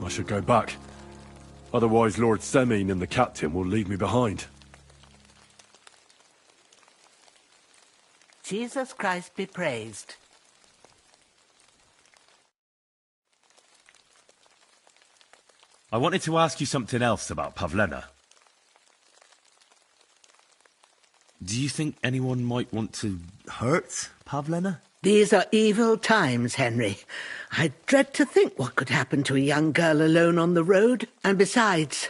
I should go back. Otherwise Lord Semine and the captain will leave me behind. Jesus Christ be praised. I wanted to ask you something else about Pavlena. Do you think anyone might want to hurt Pavlena? These are evil times, Henry. I dread to think what could happen to a young girl alone on the road. And besides,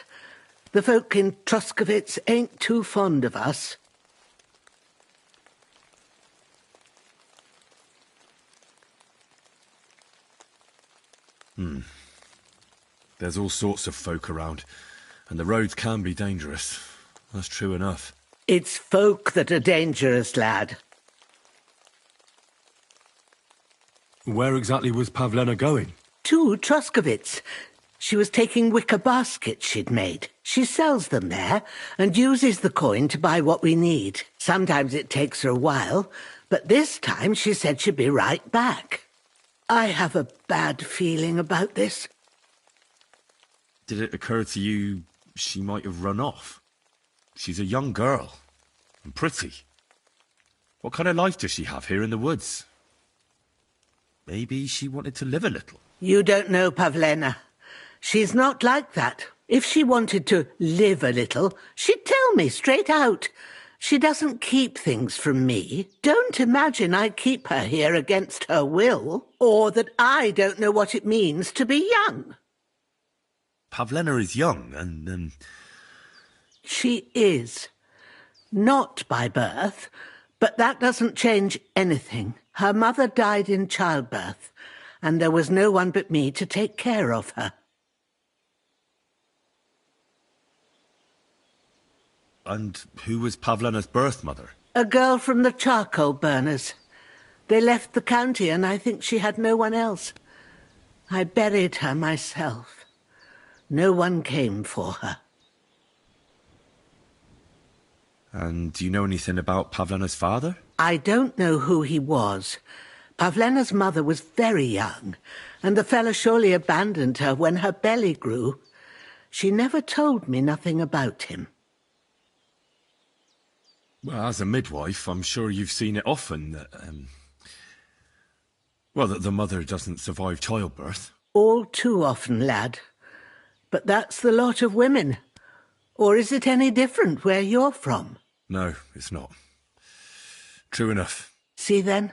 the folk in Troskovitz ain't too fond of us. There's all sorts of folk around, and the roads can be dangerous. That's true enough. It's folk that are dangerous, lad. Where exactly was Pavlena going? To Troskovitz. She was taking wicker baskets she'd made. She sells them there and uses the coin to buy what we need. Sometimes it takes her a while, but this time she said she'd be right back. I have a bad feeling about this. Did it occur to you she might have run off? She's a young girl. And pretty. What kind of life does she have here in the woods? Maybe she wanted to live a little. You don't know Pavlena. She's not like that. If she wanted to live a little, she'd tell me straight out. She doesn't keep things from me. Don't imagine I keep her here against her will, or that I don't know what it means to be young. Pavlena is young, and She is. Not by birth, but that doesn't change anything. Her mother died in childbirth, and there was no one but me to take care of her. And who was Pavlena's birth mother? A girl from the charcoal burners. They left the county, and I think she had no one else. I buried her myself. No one came for her. And do you know anything about Pavlena's father? I don't know who he was. Pavlena's mother was very young, and the fellow surely abandoned her when her belly grew. She never told me nothing about him. Well, as a midwife, I'm sure you've seen it often that, that the mother doesn't survive childbirth. All too often, lad. But that's the lot of women. Or is it any different where you're from? No, it's not. True enough. See then?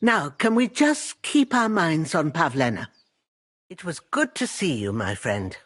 Now, can we just keep our minds on Pavlena? It was good to see you, my friend.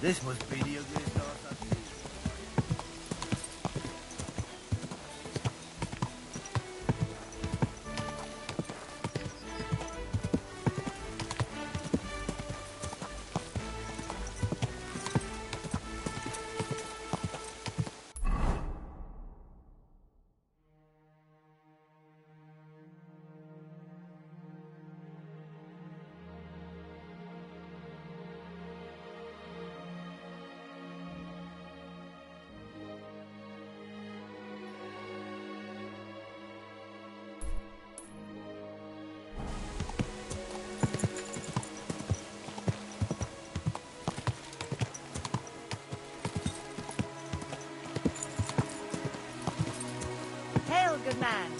This must be the ugliest horse I've seen. Hail, good man.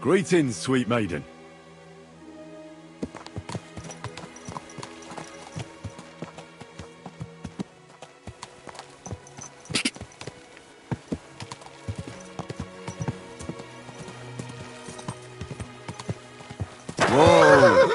Greetings, sweet maiden. Whoa!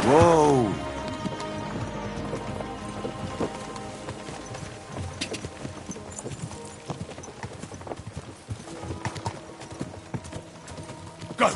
Whoa! Go!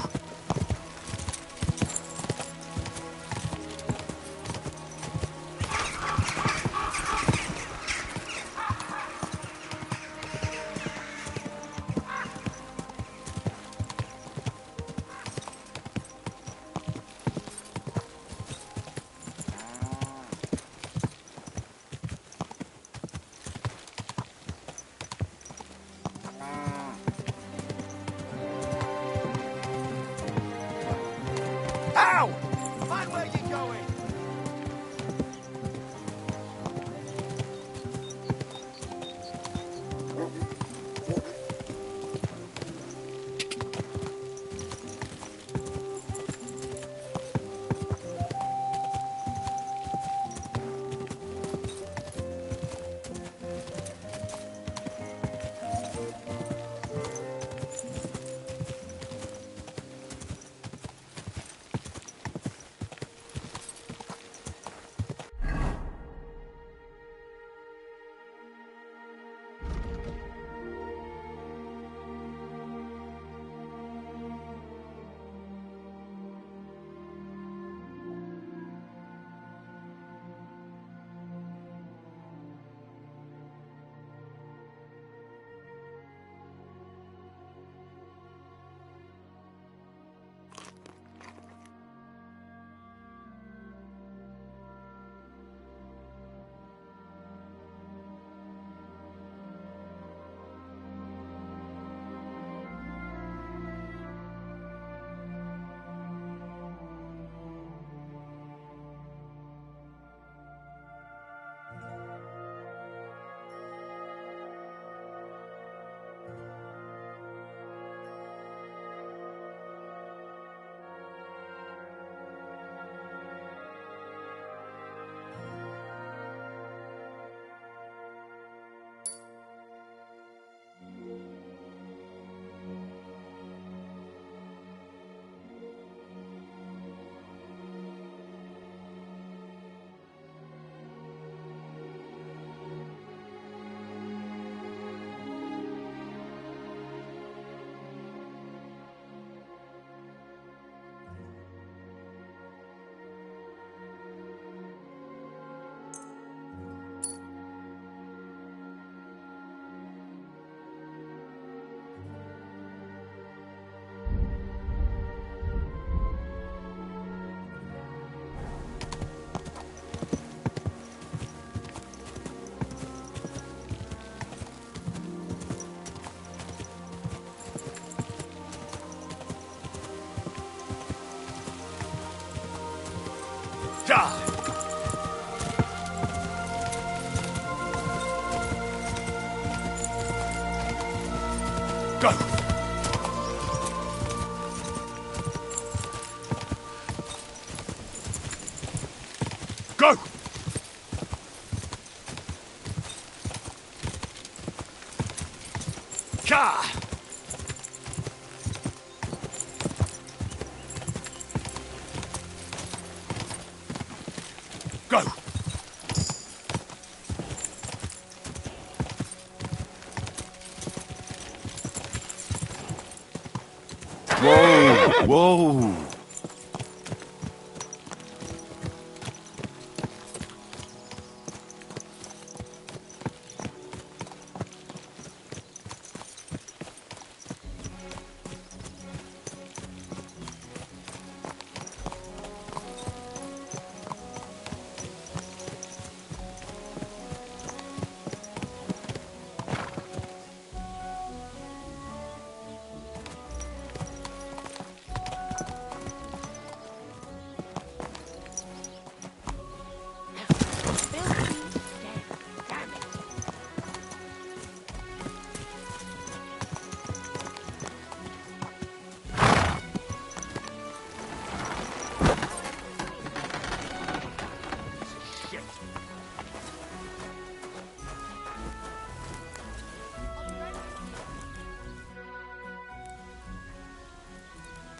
Go! Go! Ka! Go! Whoa! Whoa!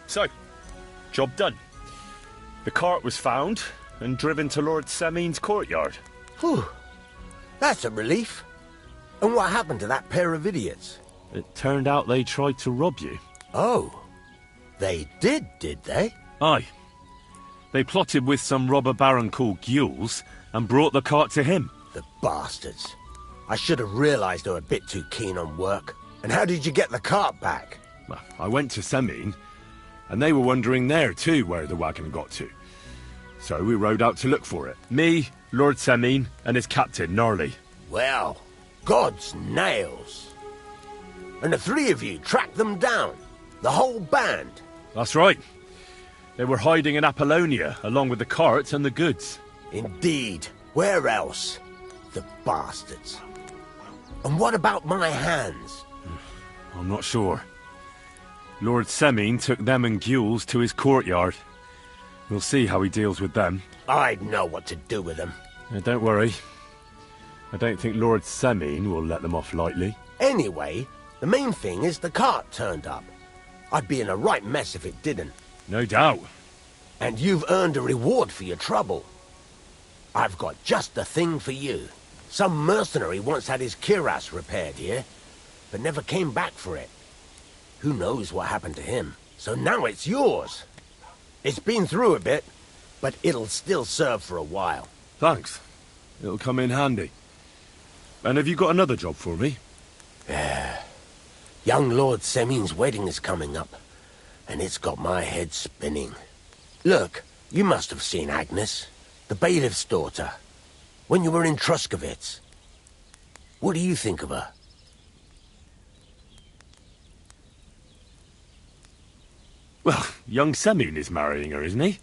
So, job done. The cart was found and driven to Lord Semin's courtyard. Whew. That's a relief. And what happened to that pair of idiots? It turned out they tried to rob you. Oh. They did they? Aye. They plotted with some robber baron called Gules and brought the cart to him. The bastards. I should have realised they were a bit too keen on work. And how did you get the cart back? Well, I went to Semin, and they were wondering there too where the wagon got to. So we rode out to look for it. Me, Lord Semin, and his captain, Gnarly. Well, God's nails. And the three of you tracked them down? The whole band? That's right. They were hiding in Apollonia, along with the carts and the goods. Indeed. Where else? The bastards. And what about my hands? I'm not sure. Lord Semin took them and Gules to his courtyard. We'll see how he deals with them. I'd know what to do with them. Don't worry. I don't think Lord Semin will let them off lightly. Anyway, the main thing is the cart turned up. I'd be in a right mess if it didn't. No doubt. And you've earned a reward for your trouble. I've got just the thing for you. Some mercenary once had his cuirass repaired here, but never came back for it. Who knows what happened to him? So now it's yours. It's been through a bit, but it'll still serve for a while. Thanks. It'll come in handy. And have you got another job for me? Young Lord Semin's wedding is coming up, and it's got my head spinning. Look, you must have seen Agnes, the bailiff's daughter, when you were in Truskovitz. What do you think of her? Well, young Semin is marrying her, isn't he?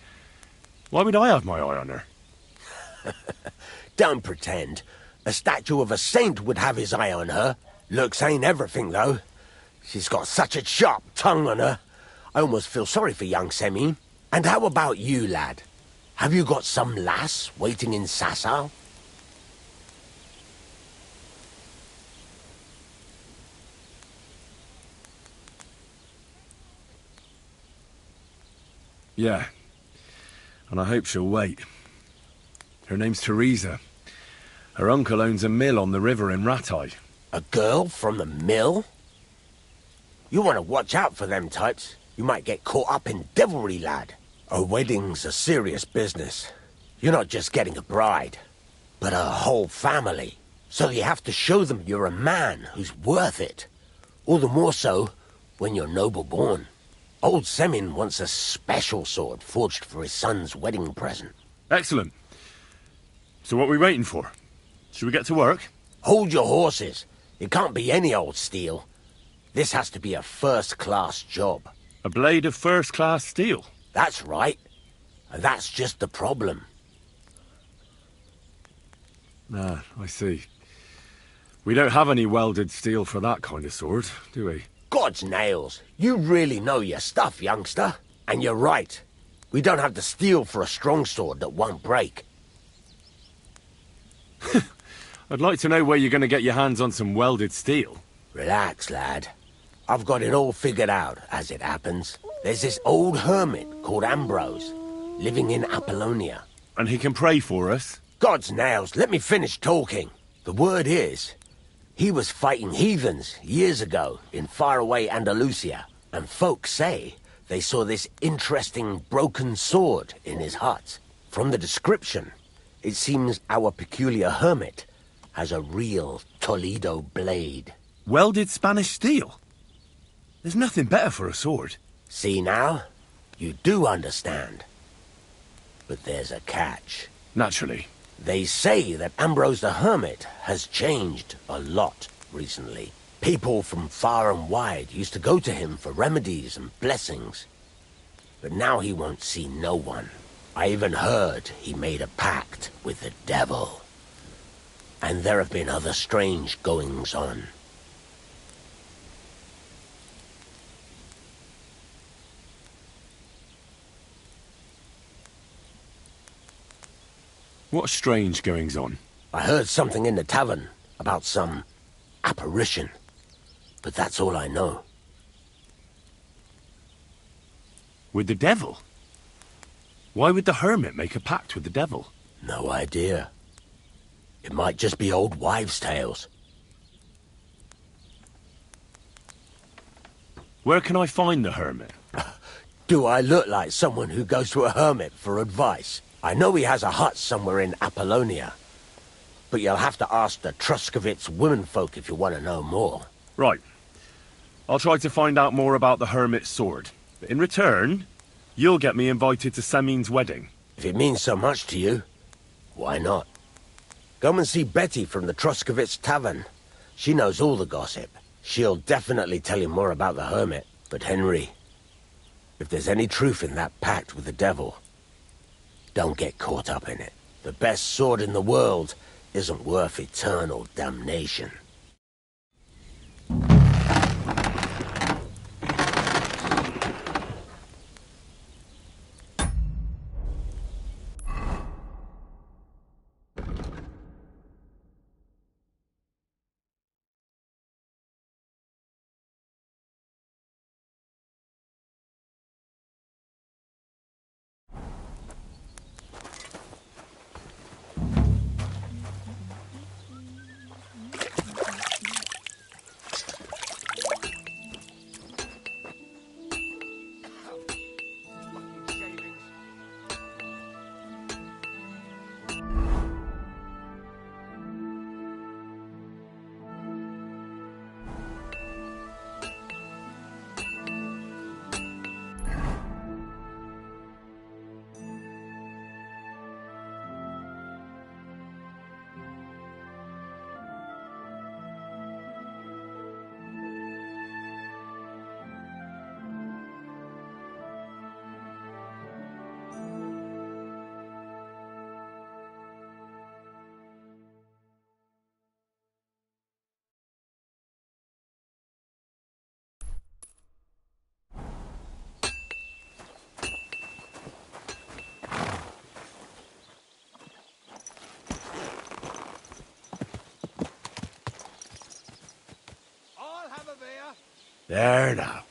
Why would I have my eye on her? Don't pretend. A statue of a saint would have his eye on her. Looks ain't everything, though. She's got such a sharp tongue on her. I almost feel sorry for young Semin. And how about you, lad? Have you got some lass waiting in Sasau? Yeah. And I hope she'll wait. Her name's Teresa. Her uncle owns a mill on the river in Ratai. A girl from the mill? You want to watch out for them types. You might get caught up in devilry, lad. A wedding's a serious business. You're not just getting a bride, but a whole family. So you have to show them you're a man who's worth it. All the more so when you're noble-born. Old Semin wants a special sword forged for his son's wedding present. Excellent. So what are we waiting for? Should we get to work? Hold your horses. It can't be any old steel. This has to be a first-class job. A blade of first-class steel. That's right. And that's just the problem. Ah, I see. We don't have any welded steel for that kind of sword, do we? God's nails, you really know your stuff, youngster. And you're right. We don't have the steel for a strong sword that won't break. I'd like to know where you're going to get your hands on some welded steel. Relax, lad. I've got it all figured out, as it happens. There's this old hermit called Ambrose, living in Apollonia. And he can pray for us? God's nails, let me finish talking. The word is, he was fighting heathens years ago in faraway Andalusia, and folks say they saw this interesting broken sword in his hut. From the description, it seems our peculiar hermit has a real Toledo blade. Welded Spanish steel? There's nothing better for a sword. See now? You do understand. But there's a catch. Naturally. They say that Ambrose the Hermit has changed a lot recently. People from far and wide used to go to him for remedies and blessings. But now he won't see no one. I even heard he made a pact with the devil. And there have been other strange goings-on. What strange goings-on? I heard something in the tavern about some apparition. But that's all I know. With the devil? Why would the hermit make a pact with the devil? No idea. It might just be old wives' tales. Where can I find the hermit? Do I look like someone who goes to a hermit for advice? I know he has a hut somewhere in Apollonia. But you'll have to ask the Truscovitz womenfolk if you want to know more. Right. I'll try to find out more about the hermit's sword. But in return, you'll get me invited to Semin's wedding. If it means so much to you, why not? Come and see Betty from the Truscovitz Tavern. She knows all the gossip. She'll definitely tell you more about the hermit. But Henry, if there's any truth in that pact with the devil, don't get caught up in it. The best sword in the world isn't worth eternal damnation. I'll have a beer. There now.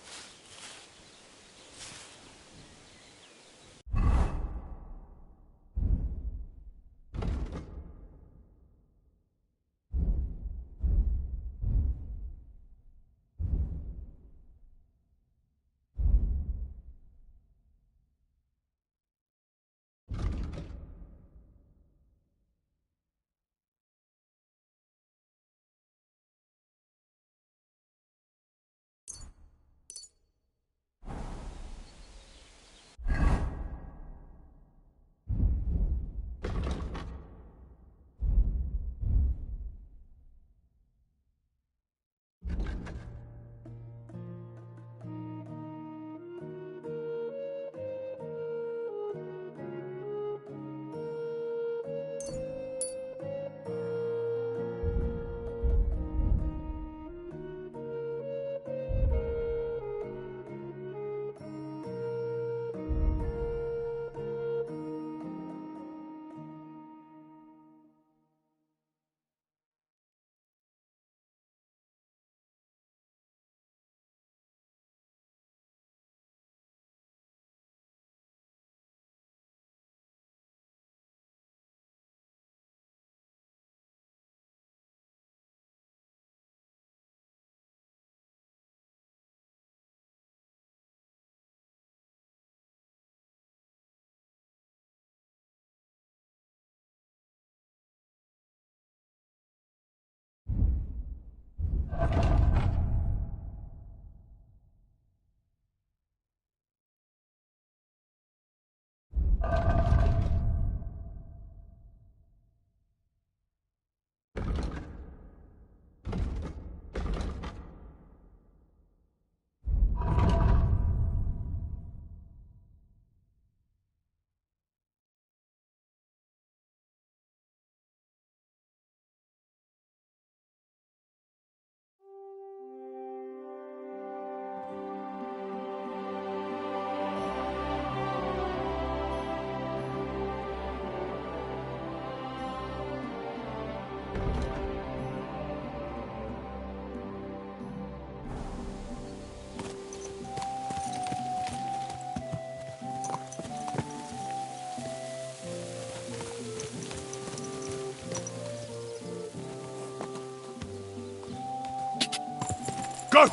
Go!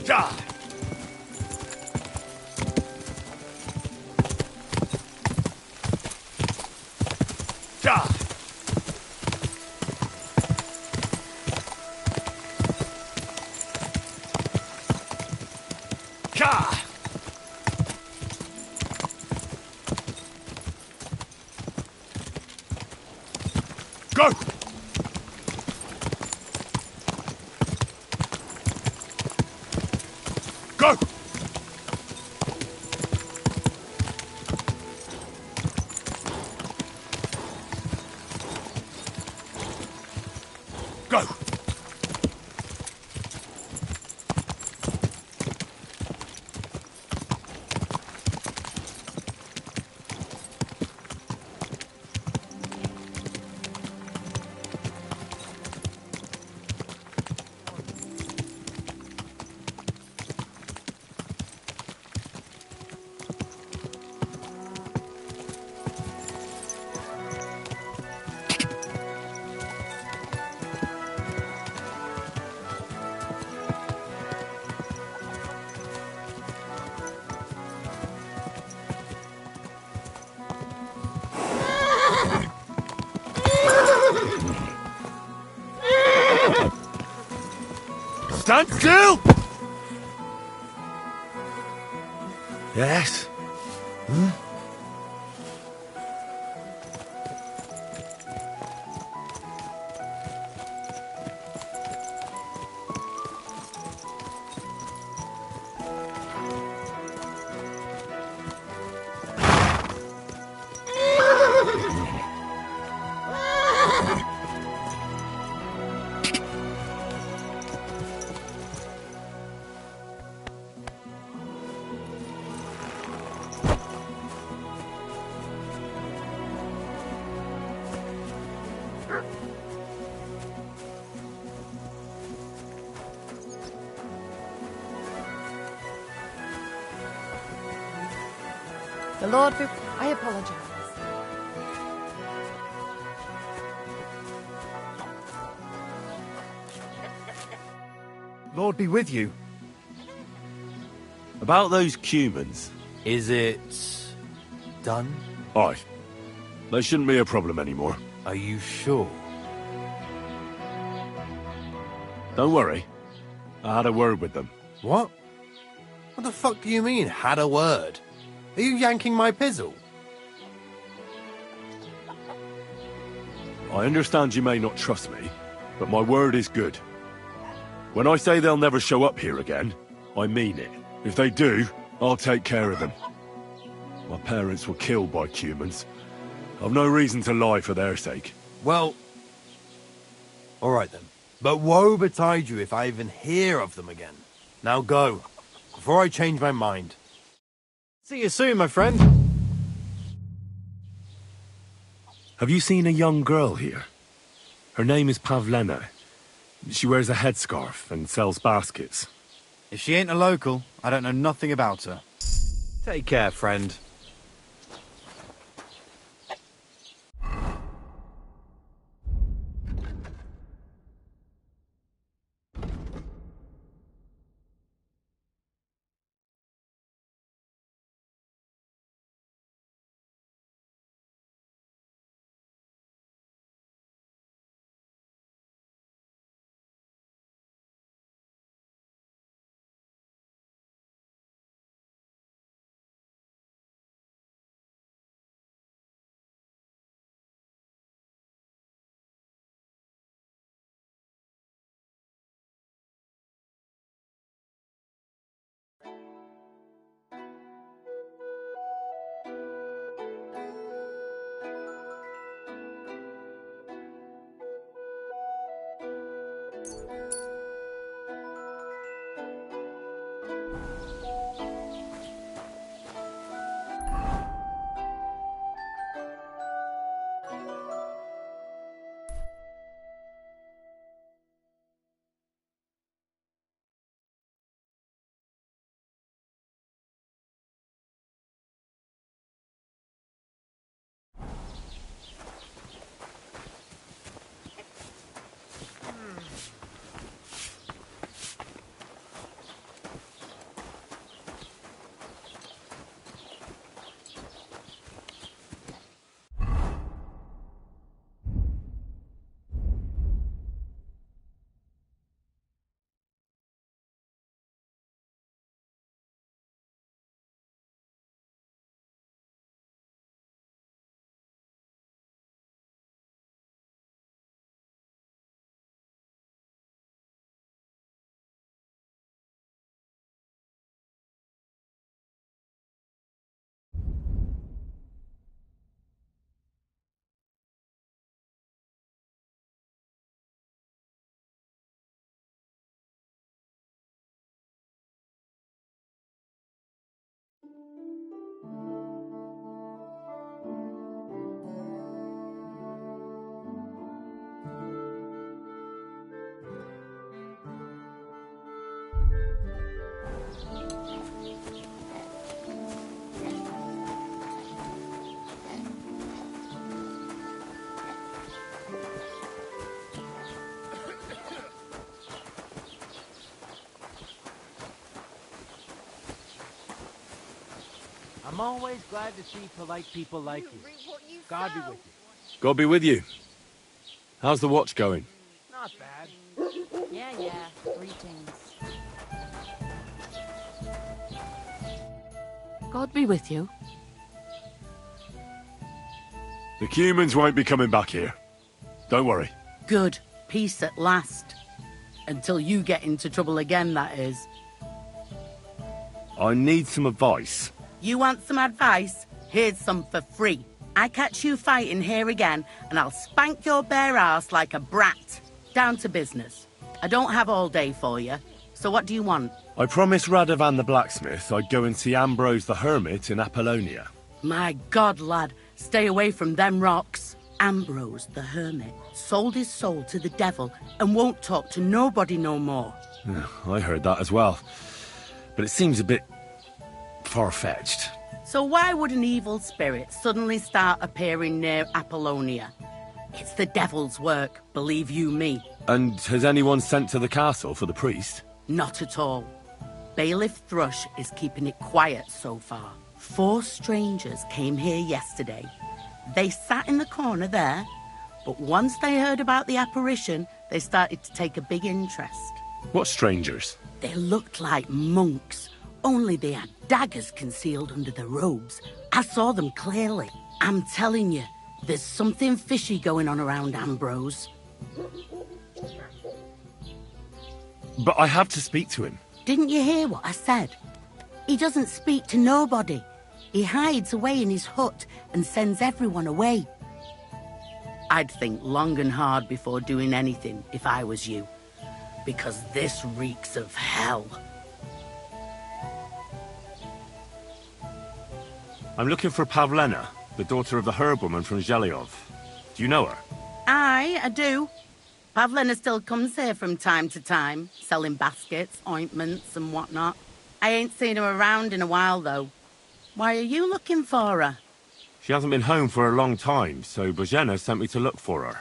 Ja! Ja! Ja! Go! Go! Go! Stand still! Yes? The Lord be... I apologize. Lord be with you. About those Cumans. Is it... done? Aye. They shouldn't be a problem anymore. Are you sure? Don't worry. I had a word with them. What? What the fuck do you mean, had a word? Are you yanking my pizzle? I understand you may not trust me, but my word is good. When I say they'll never show up here again, I mean it. If they do, I'll take care of them. My parents were killed by Cumans. I've no reason to lie for their sake. Well... alright then. But woe betide you if I even hear of them again. Now go, before I change my mind. See you soon, my friend. Have you seen a young girl here? Her name is Pavlena. She wears a headscarf and sells baskets. If she ain't a local, I don't know nothing about her. Take care, friend. I'm always glad to see polite people like you. God be with you. God be with you. How's the watch going? Not bad. Yeah. Greetings. God be with you. The humans won't be coming back here. Don't worry. Good. Peace at last. Until you get into trouble again, that is. I need some advice. You want some advice? Here's some for free. I catch you fighting here again, and I'll spank your bare ass like a brat. Down to business. I don't have all day for you. So what do you want? I promised Radovan the blacksmith I'd go and see Ambrose the hermit in Apollonia. My God, lad, stay away from them rocks. Ambrose the hermit sold his soul to the devil and won't talk to nobody no more. I heard that as well. But it seems a bit far-fetched. So why would an evil spirit suddenly start appearing near Apollonia? It's the devil's work, believe you me. And has anyone sent to the castle for the priest? Not at all. Bailiff Thrush is keeping it quiet so far. 4 strangers came here yesterday. They sat in the corner there, but once they heard about the apparition, they started to take a big interest. What strangers? They looked like monks, only they had daggers concealed under their robes. I saw them clearly. I'm telling you, there's something fishy going on around Ambrose. But I have to speak to him. Didn't you hear what I said? He doesn't speak to nobody. He hides away in his hut and sends everyone away. I'd think long and hard before doing anything if I was you, because this reeks of hell. I'm looking for Pavlena, the daughter of the herbwoman from Zhelyov. Do you know her? Aye, I do. Pavlena still comes here from time to time, selling baskets, ointments and whatnot. I ain't seen her around in a while, though. Why are you looking for her? She hasn't been home for a long time, so Bozhena sent me to look for her.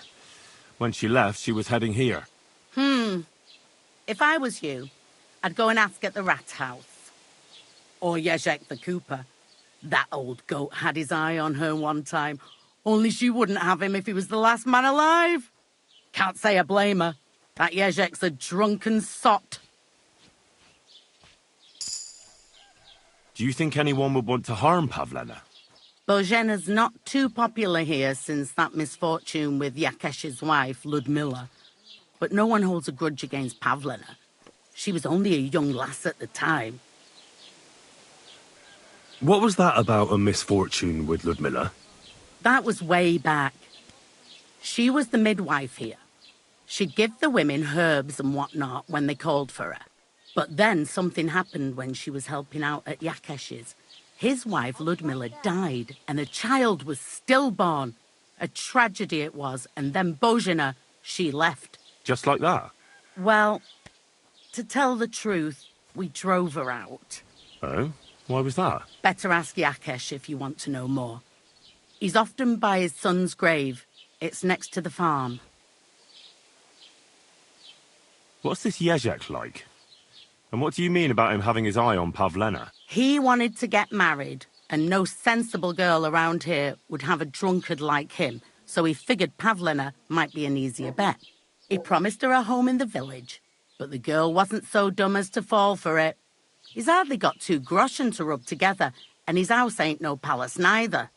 When she left, she was heading here. If I was you, I'd go and ask at the rat house. Or Yezhek the cooper. That old goat had his eye on her one time. Only she wouldn't have him if he was the last man alive. Can't say I blame her. That Yezhek's a drunken sot. Do you think anyone would want to harm Pavlena? Bozhena's not too popular here since that misfortune with Yakesh's wife, Ludmilla. But no one holds a grudge against Pavlena. She was only a young lass at the time. What was that about a misfortune with Ludmilla? That was way back. She was the midwife here. She'd give the women herbs and whatnot when they called for her. But then something happened when she was helping out at Yakesh's. His wife, Ludmilla, died, and a child was stillborn. A tragedy it was, and then Bozhena, she left. Just like that? Well, to tell the truth, we drove her out. Oh? Why was that? Better ask Yakesh if you want to know more. He's often by his son's grave. It's next to the farm. What's this Yezhek like? And what do you mean about him having his eye on Pavlena? He wanted to get married, and no sensible girl around here would have a drunkard like him, so he figured Pavlena might be an easier bet. He promised her a home in the village, but the girl wasn't so dumb as to fall for it. He's hardly got 2 groschen to rub together, and his house ain't no palace neither.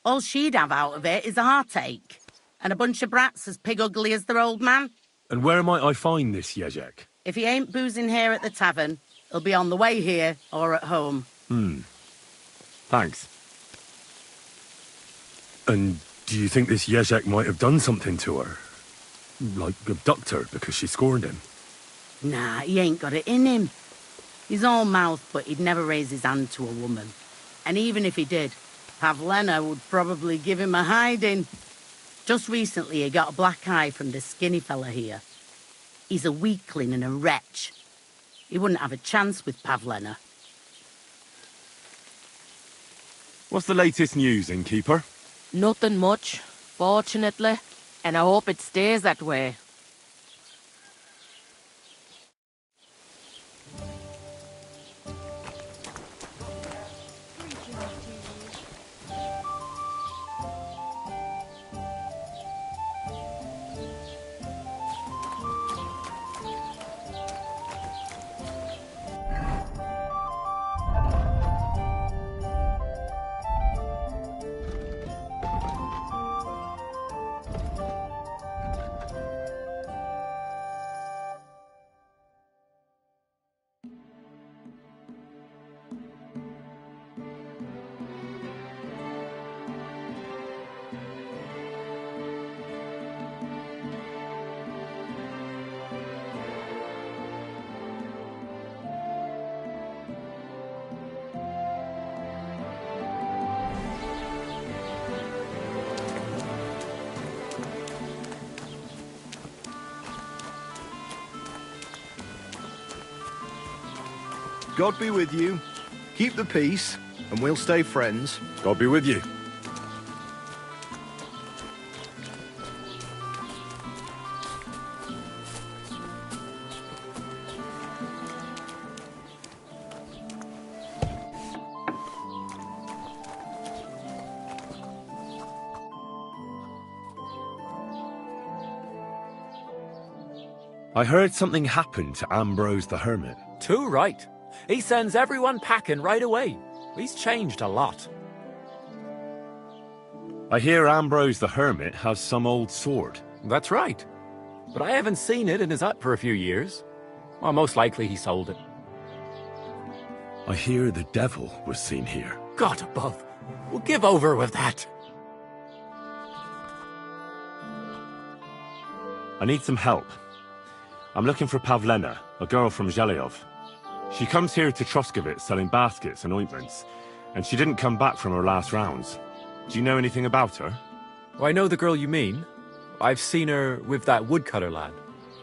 All she'd have out of it is a heartache, and a bunch of brats as pig ugly as their old man. And where might I find this Yezhek? If he ain't boozing here at the tavern, he'll be on the way here or at home. Thanks. And do you think this Yezhek might have done something to her? Like abduct her because she scorned him? Nah, he ain't got it in him. He's all mouth, but he'd never raise his hand to a woman. And even if he did, Pavlena would probably give him a hiding. Just recently he got a black eye from this skinny fella here. He's a weakling and a wretch. He wouldn't have a chance with Pavlena. What's the latest news, innkeeper? Nothing much, fortunately. And I hope it stays that way. Greetings to God be with you. Keep the peace, and we'll stay friends. God be with you. I heard something happened to Ambrose the Hermit. Too right. He sends everyone packing right away. He's changed a lot. I hear Ambrose the Hermit has some old sword. That's right. But I haven't seen it in his hut for a few years. Well, most likely he sold it. I hear the devil was seen here. God above. Well, give over with that. I need some help. I'm looking for Pavlena, a girl from Zhelyov. She comes here to Troskovitz selling baskets and ointments, and she didn't come back from her last rounds. Do you know anything about her? Well, I know the girl you mean. I've seen her with that woodcutter lad.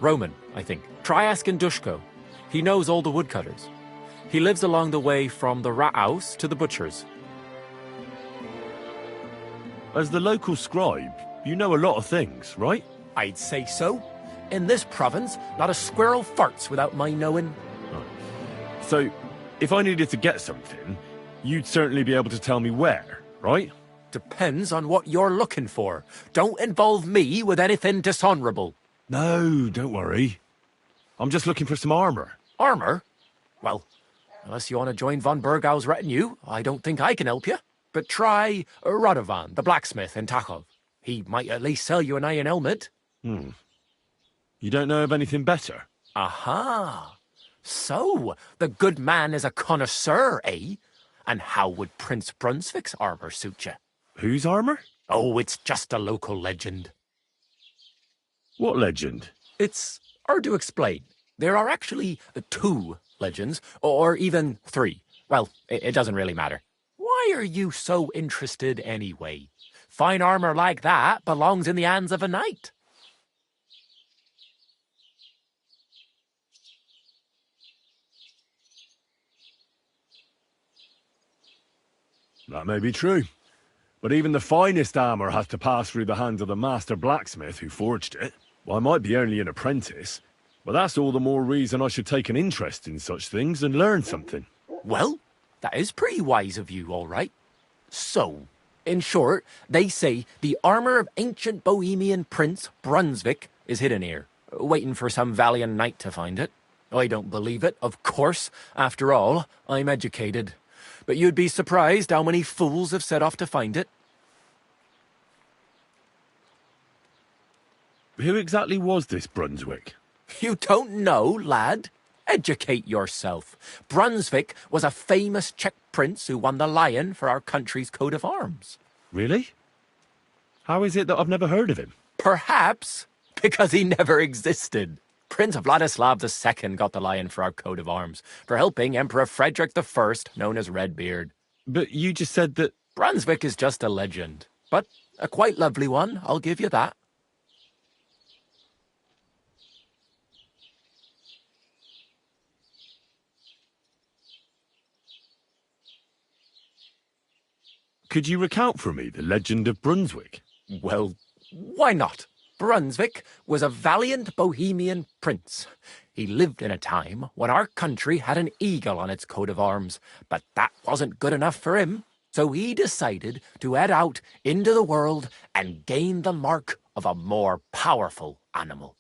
Roman, I think. Try asking Dushko. He knows all the woodcutters. He lives along the way from the rat house to the butcher's. As the local scribe, you know a lot of things, right? I'd say so. In this province, not a squirrel farts without my knowing. So, if I needed to get something, you'd certainly be able to tell me where, right? Depends on what you're looking for. Don't involve me with anything dishonorable. No, don't worry. I'm just looking for some armor. Armor? Well, unless you want to join von Burgau's retinue, I don't think I can help you. But try Radovan, the blacksmith in Takhov. He might at least sell you an iron helmet. You don't know of anything better? Aha! So, the good man is a connoisseur, eh? And how would Prince Brunswick's armor suit you? Whose armor? Oh, it's just a local legend. What legend? It's hard to explain. There are actually 2 legends, or even 3. Well, it doesn't really matter. Why are you so interested anyway? Fine armor like that belongs in the hands of a knight. That may be true. But even the finest armour has to pass through the hands of the master blacksmith who forged it. Well, I might be only an apprentice, but that's all the more reason I should take an interest in such things and learn something. Well, that is pretty wise of you, all right. So, in short, they say the armour of ancient Bohemian Prince Brunswick is hidden here, waiting for some valiant knight to find it. I don't believe it, of course. After all, I'm educated. But you'd be surprised how many fools have set off to find it. Who exactly was this Brunswick? You don't know, lad? Educate yourself. Brunswick was a famous Czech prince who won the lion for our country's coat of arms. Really? How is it that I've never heard of him? Perhaps because he never existed. Prince Vladislav II got the lion for our coat of arms for helping Emperor Frederick I, known as Redbeard. But you just said that... Brunswick is just a legend, but a quite lovely one, I'll give you that. Could you recount for me the legend of Brunswick? Well, why not? Brunswick was a valiant Bohemian prince. He lived in a time when our country had an eagle on its coat of arms, but that wasn't good enough for him. So he decided to head out into the world and gain the mark of a more powerful animal.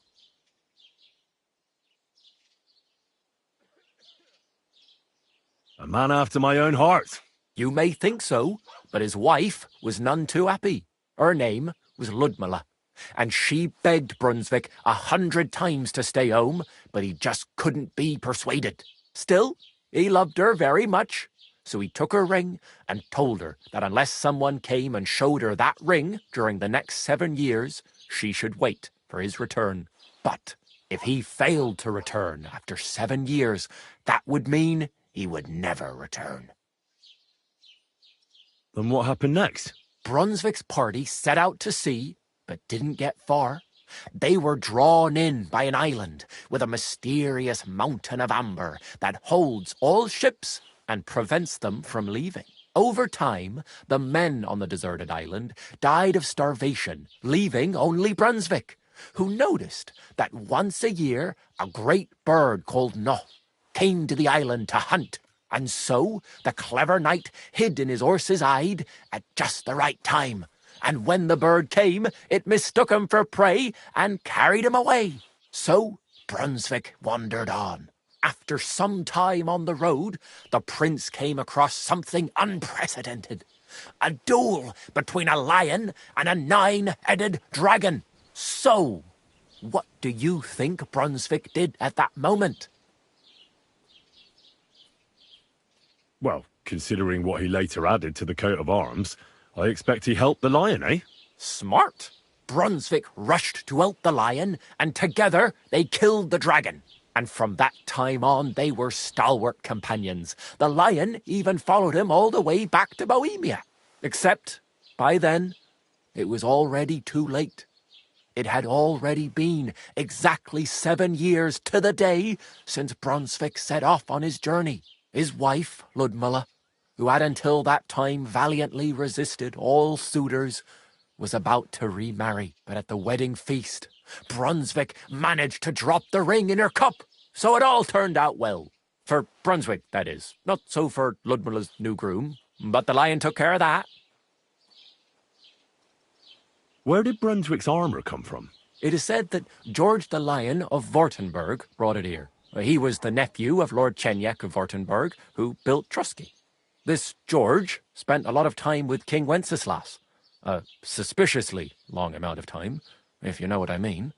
A man after my own heart. You may think so, but his wife was none too happy. Her name was Ludmilla, and she begged Brunswick 100 times to stay home, but he just couldn't be persuaded. Still, he loved her very much, so he took her ring and told her that unless someone came and showed her that ring during the next 7 years, she should wait for his return. But if he failed to return after 7 years, that would mean he would never return. Then what happened next? Brunswick's party set out to sea, but didn't get far. They were drawn in by an island with a mysterious mountain of amber that holds all ships and prevents them from leaving. Over time, the men on the deserted island died of starvation, leaving only Brunswick, who noticed that once a year a great bird called No came to the island to hunt, and so the clever knight hid in his horse's hide at just the right time, and when the bird came, it mistook him for prey and carried him away. So Brunswick wandered on. After some time on the road, the prince came across something unprecedented. A duel between a lion and a 9-headed dragon. So, what do you think Brunswick did at that moment? Well, considering what he later added to the coat of arms, I expect he helped the lion, eh? Smart. Brunswick rushed to help the lion, and together they killed the dragon. And from that time on, they were stalwart companions. The lion even followed him all the way back to Bohemia. Except, by then, it was already too late. It had already been exactly 7 years to the day since Brunswick set off on his journey. His wife, Ludmilla, who had until that time valiantly resisted all suitors, was about to remarry. But at the wedding feast, Brunswick managed to drop the ring in her cup, so it all turned out well. For Brunswick, that is. Not so for Ludmilla's new groom, but the lion took care of that. Where did Brunswick's armour come from? It is said that George the Lion of Württemberg brought it here. He was the nephew of Lord Chenyek of Württemberg, who built Trusky. This George spent a lot of time with King Wenceslas. A suspiciously long amount of time, if you know what I mean.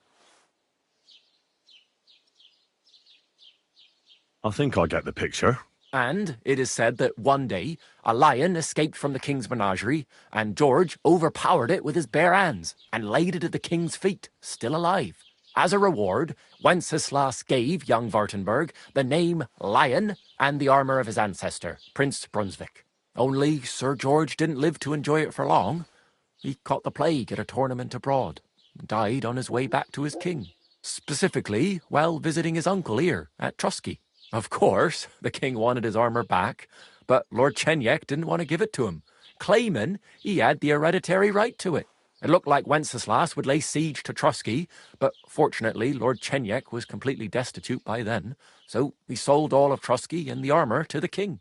I think I get the picture. And it is said that one day, a lion escaped from the king's menagerie, and George overpowered it with his bare hands and laid it at the king's feet, still alive. As a reward, Wenceslas gave young Württemberg the name Lion and the armour of his ancestor, Prince Brunswick. Only Sir George didn't live to enjoy it for long. He caught the plague at a tournament abroad, and died on his way back to his king. Specifically, while visiting his uncle here at Trusky. Of course, the king wanted his armour back, but Lord Chenyek didn't want to give it to him, claiming he had the hereditary right to it. It looked like Wenceslas would lay siege to Trusky, but fortunately Lord Chenyek was completely destitute by then, so he sold all of Trusky and the armour to the king.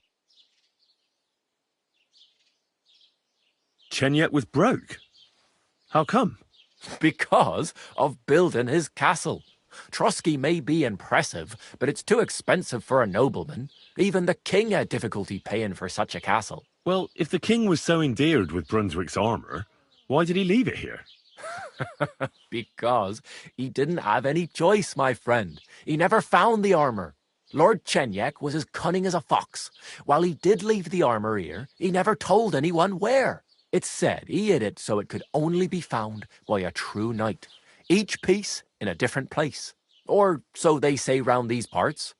Chenyek was broke? How come? Because of building his castle. Trusky may be impressive, but it's too expensive for a nobleman. Even the king had difficulty paying for such a castle. Well, if the king was so endeared with Brunswick's armour, why did he leave it here? Because he didn't have any choice, my friend. He never found the armour. Lord Chenyek was as cunning as a fox. While he did leave the armour here, he never told anyone where. It's said he hid it so it could only be found by a true knight. Each piece in a different place. Or so they say round these parts.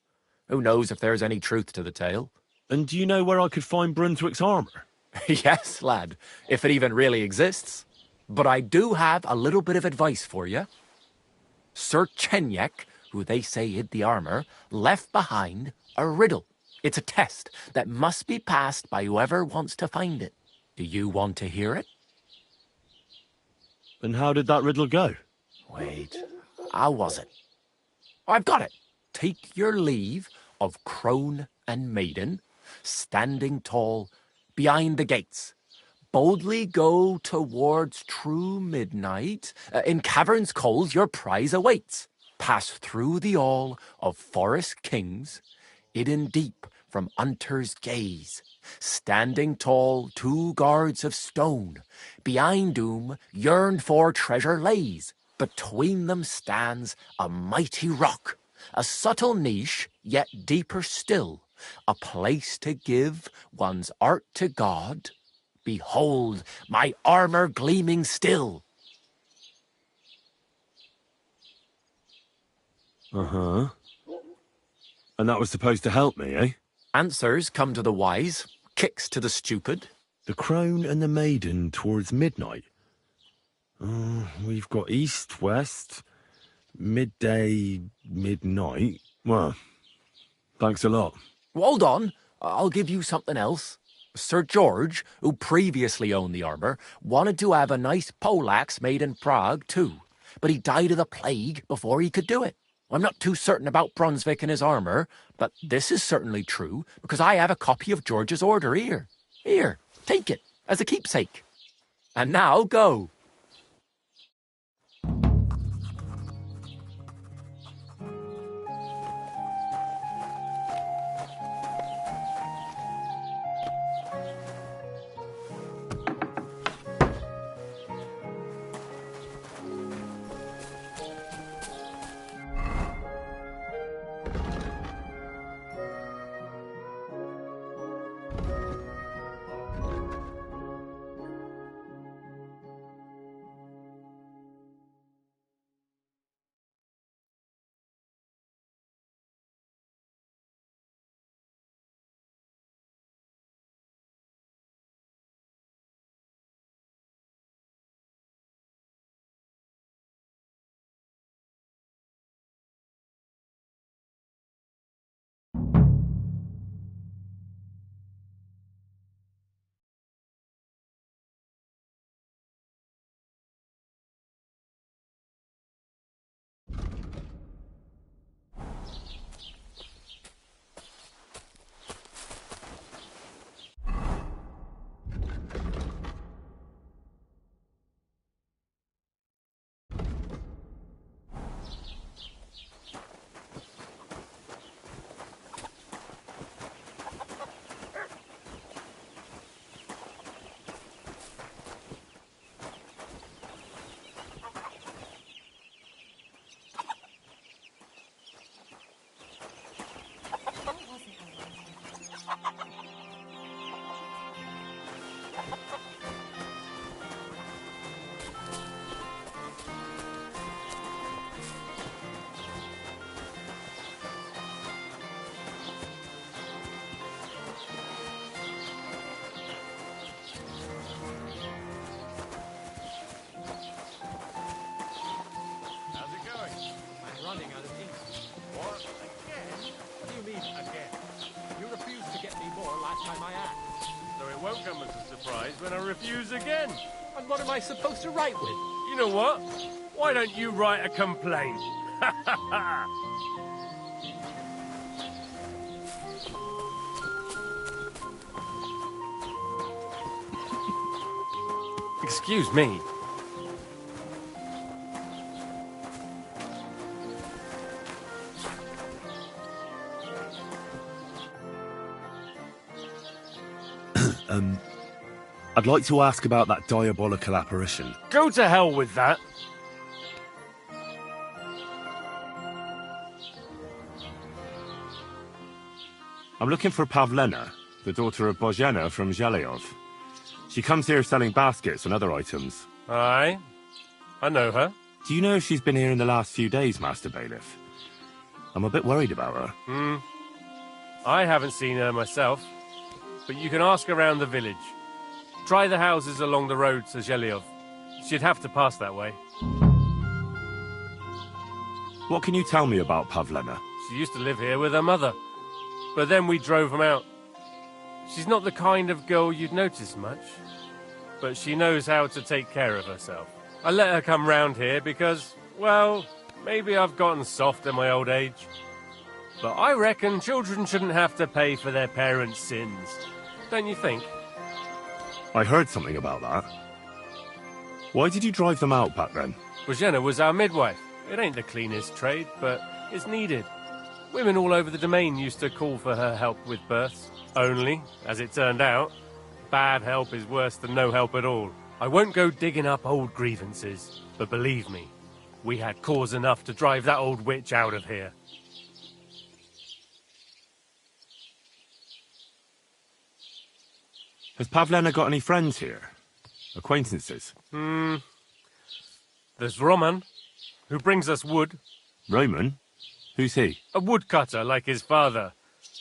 Who knows if there's any truth to the tale? And do you know where I could find Brunswick's armour? Yes, lad, if it even really exists. But I do have a little bit of advice for you. Sir Chenyek, who they say hid the armour, left behind a riddle. It's a test that must be passed by whoever wants to find it. Do you want to hear it? And how did that riddle go? Wait, how was it? I've got it. Take your leave of crone and maiden, standing tall behind the gates. Boldly go towards true midnight. In caverns cold your prize awaits. Pass through the all of forest kings, hidden deep from hunter's gaze. Standing tall, 2 guards of stone, behind whom yearned for treasure lays. Between them stands a mighty rock, a subtle niche, yet deeper still, a place to give one's art to God. Behold, my armour gleaming still. Uh-huh. And that was supposed to help me, eh? Answers come to the wise, kicks to the stupid. The crone and the maiden towards midnight. We've got east, west, midday, midnight. Well, thanks a lot. Hold on, I'll give you something else. Sir George, who previously owned the armour, wanted to have a nice poleaxe made in Prague too, but he died of the plague before he could do it. I'm not too certain about Brunswick and his armour, but this is certainly true, because I have a copy of George's order here. Here, take it, as a keepsake. And now go. When I refuse again. And what am I supposed to write with? You know what? Why don't you write a complaint? Excuse me. I'd like to ask about that diabolical apparition. Go to hell with that. I'm looking for Pavlena, the daughter of Bozhena from Zhelyov. She comes here selling baskets and other items. Aye, I know her. Do you know if she's been here in the last few days, Master Bailiff? I'm a bit worried about her. I haven't seen her myself, but you can ask around the village. Try the houses along the road to Zhelyov. She'd have to pass that way. What can you tell me about Pavlena? She used to live here with her mother, but then we drove them out. She's not the kind of girl you'd notice much, but she knows how to take care of herself. I let her come round here because, well, maybe I've gotten soft in my old age. But I reckon children shouldn't have to pay for their parents' sins. Don't you think? I heard something about that. Why did you drive them out back then? Bozhena was our midwife. It ain't the cleanest trade, but it's needed. Women all over the domain used to call for her help with births. Only, as it turned out, bad help is worse than no help at all. I won't go digging up old grievances, but believe me, we had cause enough to drive that old witch out of here. Has Pavlena got any friends here? Acquaintances? There's Roman, who brings us wood. Roman? Who's he? A woodcutter like his father.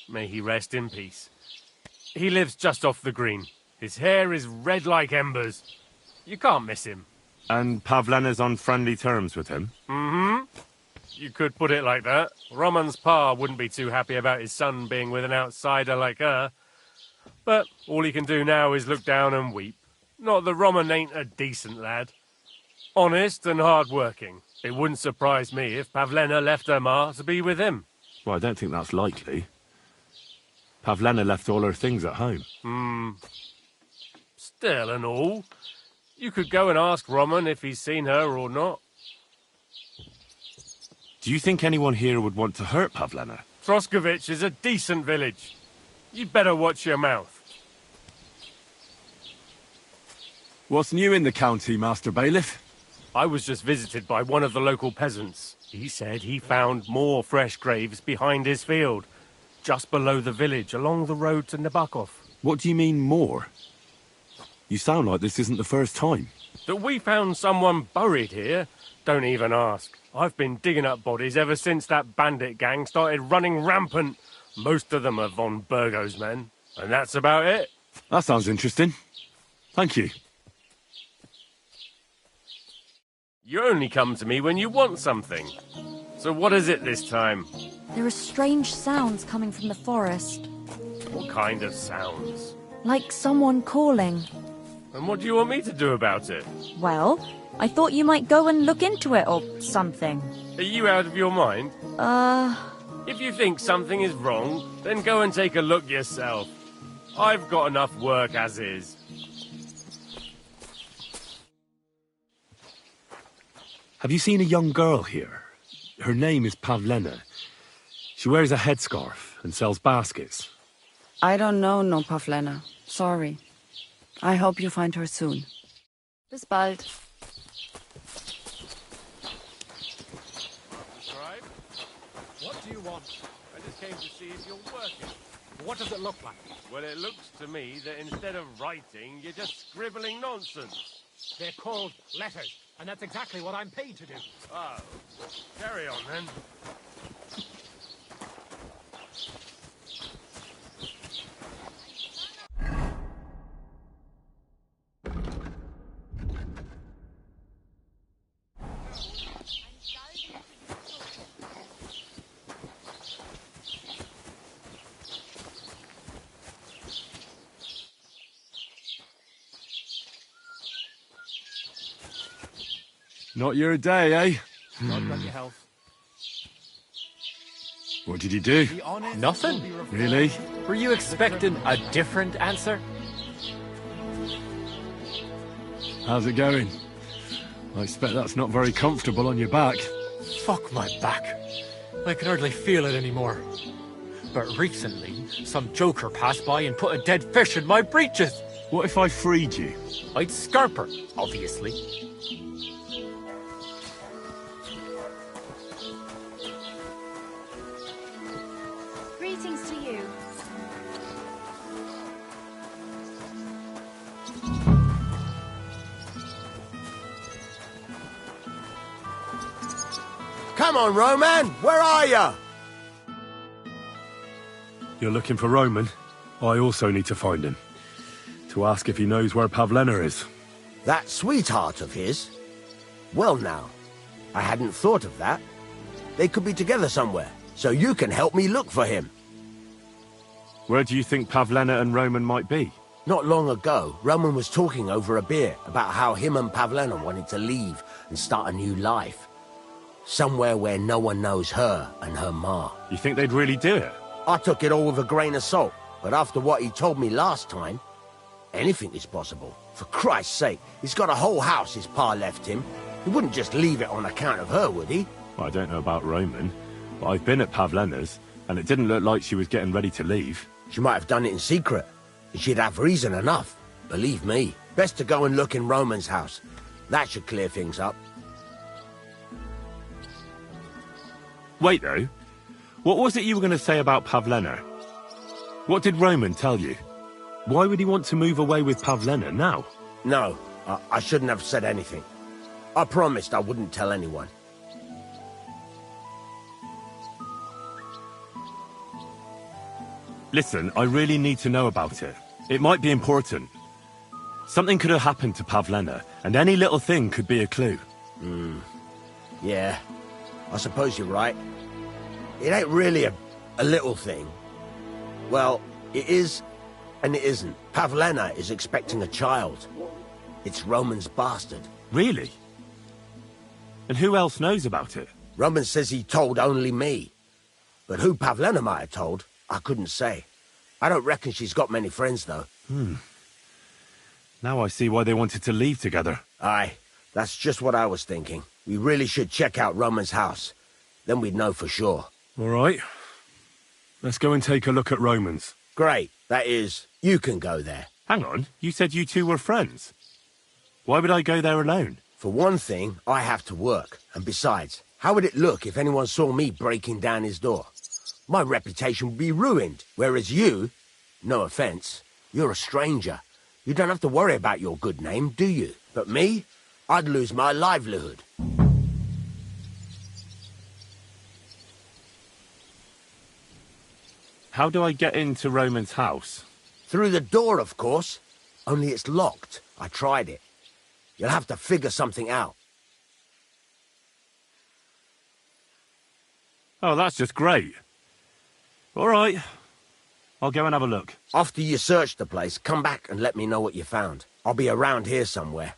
May he rest in peace. He lives just off the green. His hair is red like embers. You can't miss him. And Pavlena's on friendly terms with him? Mm-hmm. You could put it like that. Roman's pa wouldn't be too happy about his son being with an outsider like her. But all he can do now is look down and weep. Not that Roman ain't a decent lad. Honest and hard-working. It wouldn't surprise me if Pavlena left her ma to be with him. Well, I don't think that's likely. Pavlena left all her things at home. Still and all, you could go and ask Roman if he's seen her or not. Do you think anyone here would want to hurt Pavlena? Troskovich is a decent village. You'd better watch your mouth. What's new in the county, Master Bailiff? I was just visited by one of the local peasants. He said he found more fresh graves behind his field, just below the village, along the road to Nabokov. What do you mean, more? You sound like this isn't the first time. That we found someone buried here? Don't even ask. I've been digging up bodies ever since that bandit gang started running rampant. Most of them are von Burgo's men. And that's about it. That sounds interesting. Thank you. You only come to me when you want something. So what is it this time? There are strange sounds coming from the forest. What kind of sounds? Like someone calling. And what do you want me to do about it? Well, I thought you might go and look into it or something. Are you out of your mind? If you think something is wrong, then go and take a look yourself. I've got enough work as is. Have you seen a young girl here? Her name is Pavlena. She wears a headscarf and sells baskets. I don't know no Pavlena. Sorry. I hope you find her soon. Bis bald. Scribe? What do you want? I just came to see if you're working. What does it look like? Well, it looks to me that instead of writing, you're just scribbling nonsense. They're called letters, and that's exactly what I'm paid to do. Oh, carry on then. Not your day, eh? God bless your health. What did you do? Nothing. Really? Were you expecting a different answer? How's it going? I expect that's not very comfortable on your back. Fuck my back. I can hardly feel it anymore. But recently, some joker passed by and put a dead fish in my breeches. What if I freed you? I'd scarp her, obviously. Greetings to you. Come on, Roman! Where are you? You're looking for Roman? I also need to find him. To ask if he knows where Pavlena is. That sweetheart of his? Well now, I hadn't thought of that. They could be together somewhere, so you can help me look for him. Where do you think Pavlena and Roman might be? Not long ago, Roman was talking over a beer about how him and Pavlena wanted to leave and start a new life. Somewhere where no one knows her and her ma. You think they'd really do it? I took it all with a grain of salt, but after what he told me last time, anything is possible. For Christ's sake, he's got a whole house his pa left him. He wouldn't just leave it on account of her, would he? Well, I don't know about Roman, but I've been at Pavlena's, and it didn't look like she was getting ready to leave. She might have done it in secret, and she'd have reason enough. Believe me. Best to go and look in Roman's house. That should clear things up. Wait, though. What was it you were going to say about Pavlena? What did Roman tell you? Why would he want to move away with Pavlena now? No, I shouldn't have said anything. I promised I wouldn't tell anyone. Listen, I really need to know about it. It might be important. Something could have happened to Pavlena, and any little thing could be a clue. Yeah, I suppose you're right. It ain't really a little thing. Well, it is and it isn't. Pavlena is expecting a child. It's Roman's bastard. Really? And who else knows about it? Roman says he told only me. But who Pavlena might have told, I couldn't say. I don't reckon she's got many friends, though. Now I see why they wanted to leave together. Aye, that's just what I was thinking. We really should check out Roman's house. Then we'd know for sure. All right. Let's go and take a look at Roman's. Great. That is, you can go there. Hang on, you said you two were friends. Why would I go there alone? For one thing, I have to work. And besides, how would it look if anyone saw me breaking down his door? My reputation would be ruined. Whereas you, no offense, you're a stranger. You don't have to worry about your good name, do you? But me, I'd lose my livelihood. How do I get into Roman's house? Through the door, of course. Only it's locked. I tried it. You'll have to figure something out. Oh, that's just great. All right. I'll go and have a look. After you search the place, come back and let me know what you found. I'll be around here somewhere.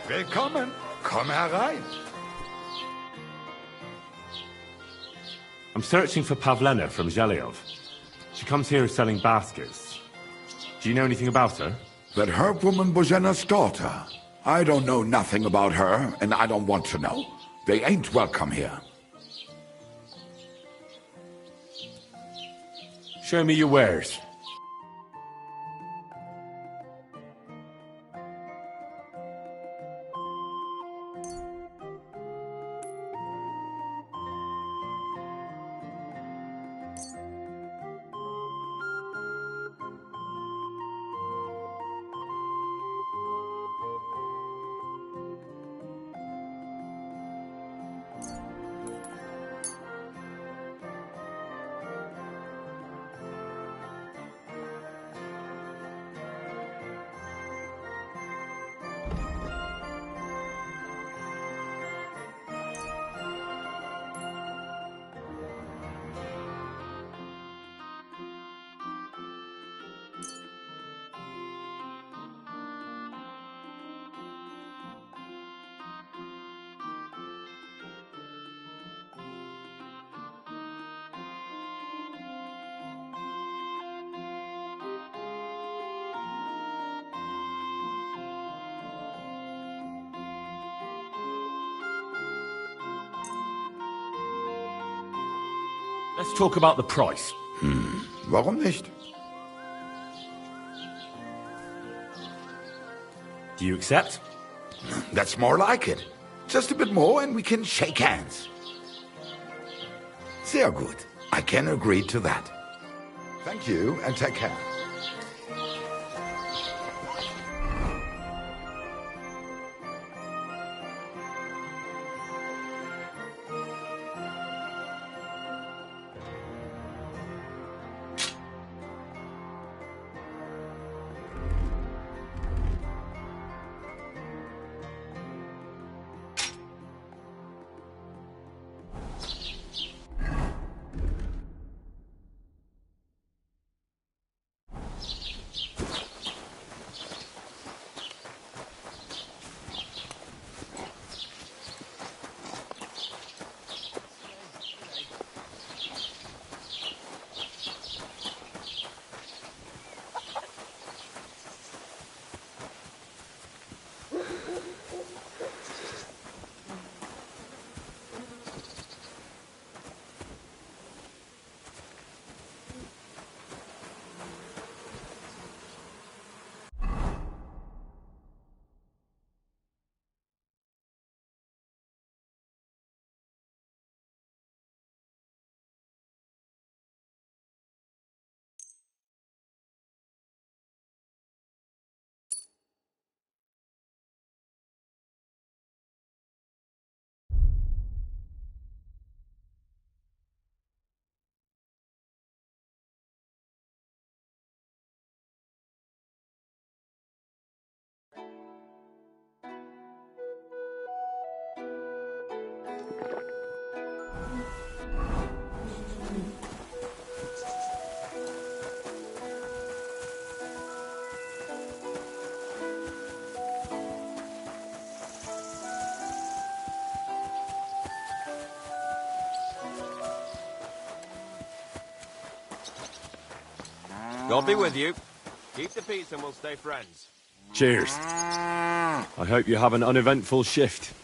Willkommen. Komm herein. I'm searching for Pavlena from Zhelyov. She comes here selling baskets. Do you know anything about her? That herb woman Božena's daughter. I don't know nothing about her, and I don't want to know. They ain't welcome here. Show me your wares. Let's talk about the price. Warum nicht? Do you accept? That's more like it. Just a bit more and we can shake hands. Sehr gut. I can agree to that. Thank you and take care. God be with you. Keep the peace and we'll stay friends. Cheers. I hope you have an uneventful shift.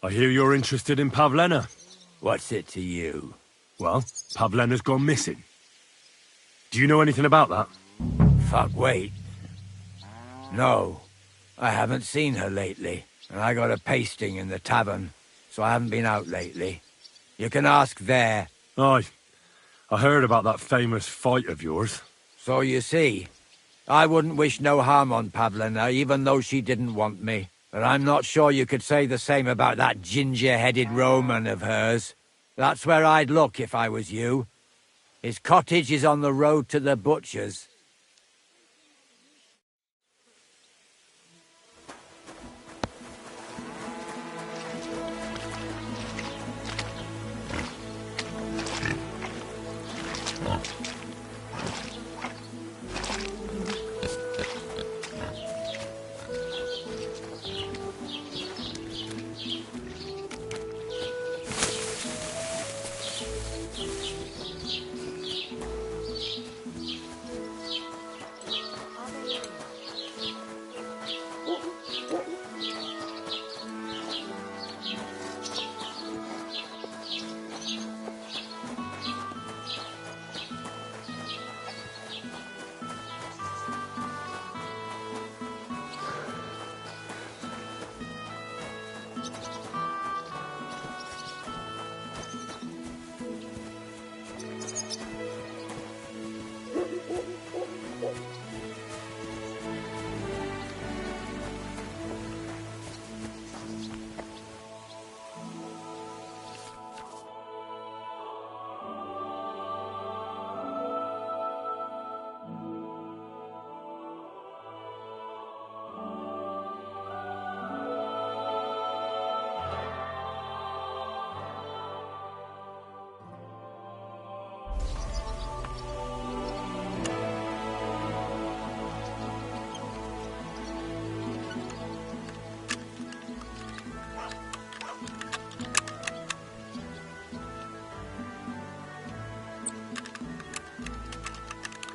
I hear you're interested in Pavlena. What's it to you? Well, Pavlena's gone missing. Do you know anything about that? Fuck, wait. No, I haven't seen her lately, and I got a pasting in the tavern, so I haven't been out lately. You can ask there. Aye. I heard about that famous fight of yours. So you see, I wouldn't wish no harm on Pavlena, even though she didn't want me. But I'm not sure you could say the same about that ginger-headed Roman of hers. That's where I'd look if I was you. His cottage is on the road to the butcher's.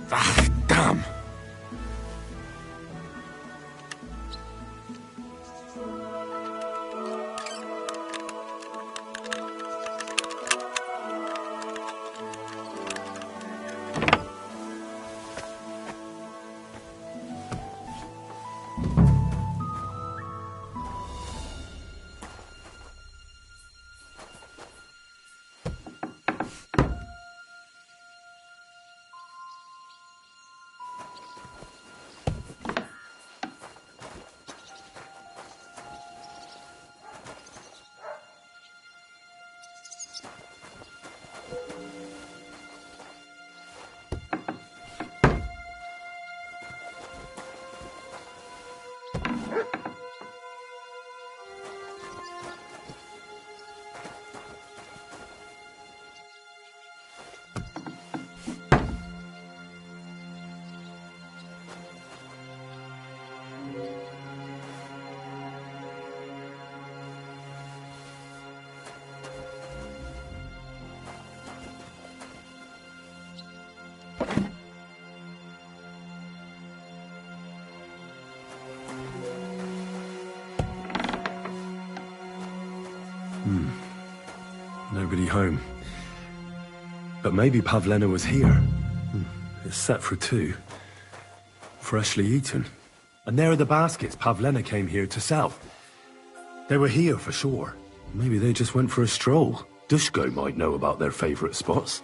Ah, damn! Nobody home. But maybe Pavlena was here. It's set for 2. Freshly eaten. And there are the baskets Pavlena came here to sell. They were here for sure. Maybe they just went for a stroll. Dushko might know about their favourite spots.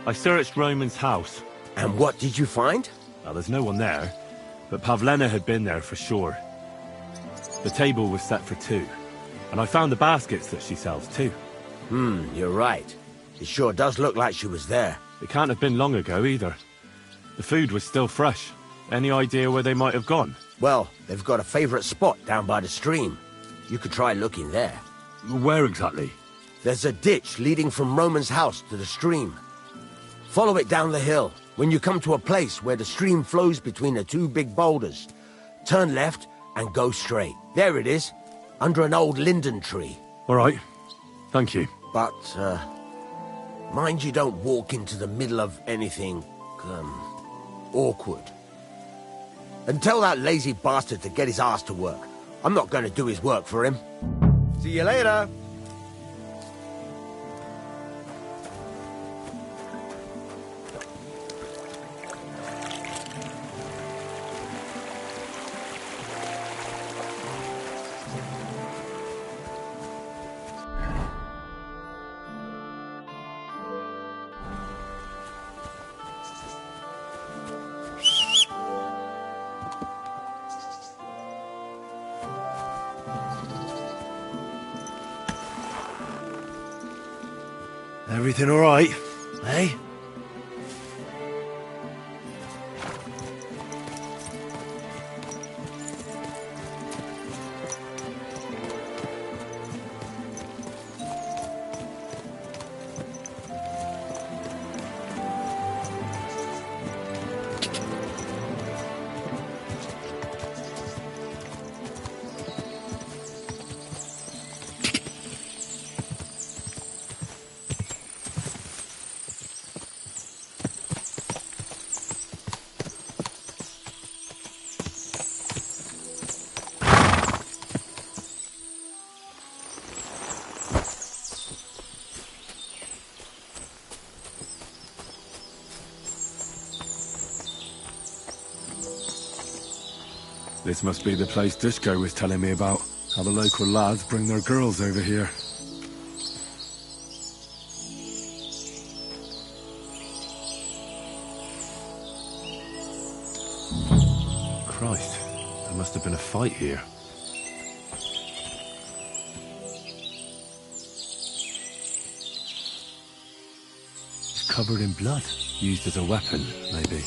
I searched Roman's house. And what did you find? Well, there's no one there, but Pavlena had been there for sure. The table was set for 2, and I found the baskets that she sells too. You're right. It sure does look like she was there. It can't have been long ago either. The food was still fresh. Any idea where they might have gone? Well, they've got a favourite spot down by the stream. You could try looking there. Where exactly? There's a ditch leading from Roman's house to the stream. Follow it down the hill. When you come to a place where the stream flows between the 2 big boulders, turn left and go straight. There it is, under an old linden tree. All right. Thank you. But, mind you don't walk into the middle of anything, awkward. And tell that lazy bastard to get his ass to work. I'm not going to do his work for him. See you later. Everything all right, eh? This must be the place Dushko was telling me about. How the local lads bring their girls over here. Christ, there must have been a fight here. It's covered in blood. Used as a weapon, maybe.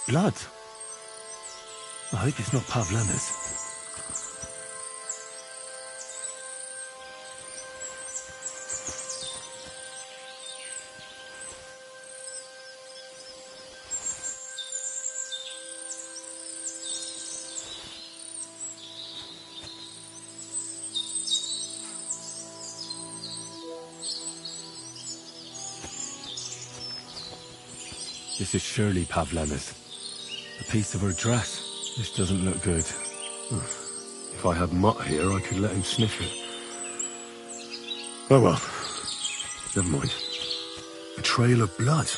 Blood? I hope it's not Pavlena's. This is surely Pavlena's. A piece of her dress. This doesn't look good. If I had Mutt here, I could let him sniff it. Oh well. Never mind. A trail of blood.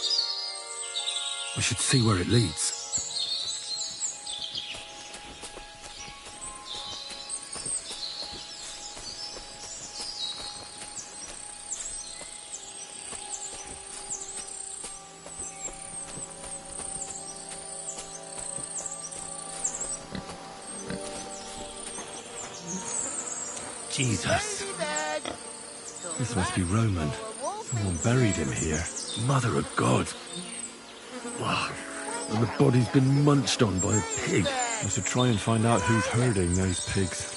I should see where it leads. Jesus. This must be Roman. Someone buried him here. Mother of God. Wow. And the body's been munched on by a pig. I should try and find out who's herding those pigs.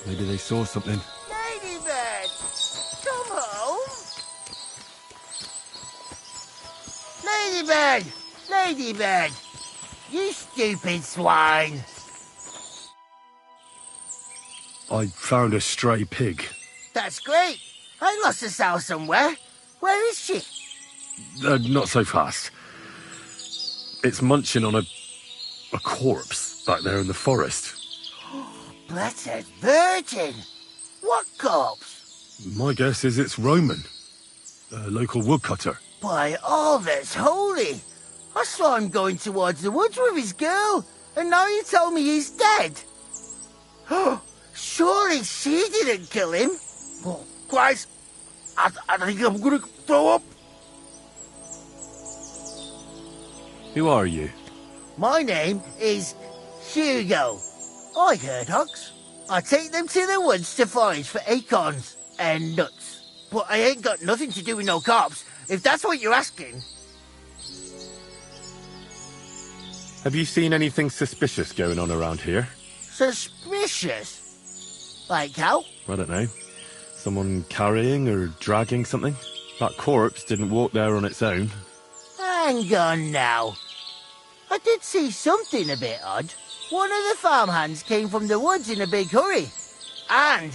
Maybe they saw something. Ladybird! Come home! Ladybird! Ladybird! You stupid swine! I found a stray pig. That's great. I lost a sow somewhere. Where is she? Not so fast. It's munching on a corpse back there in the forest. Blessed Virgin! What corpse? My guess is it's Roman. A local woodcutter. By all that's holy! I saw him going towards the woods with his girl, and now you tell me he's dead. Surely she didn't kill him. Oh, Christ! I think I'm gonna throw up. Who are you? My name is Hugo. I herd hogs. I take them to the woods to forage for acorns and nuts. But I ain't got nothing to do with no cops, if that's what you're asking. Have you seen anything suspicious going on around here? Suspicious? Like how? I don't know. Someone carrying or dragging something? That corpse didn't walk there on its own. Hang on now. I did see something a bit odd. One of the farmhands came from the woods in a big hurry. And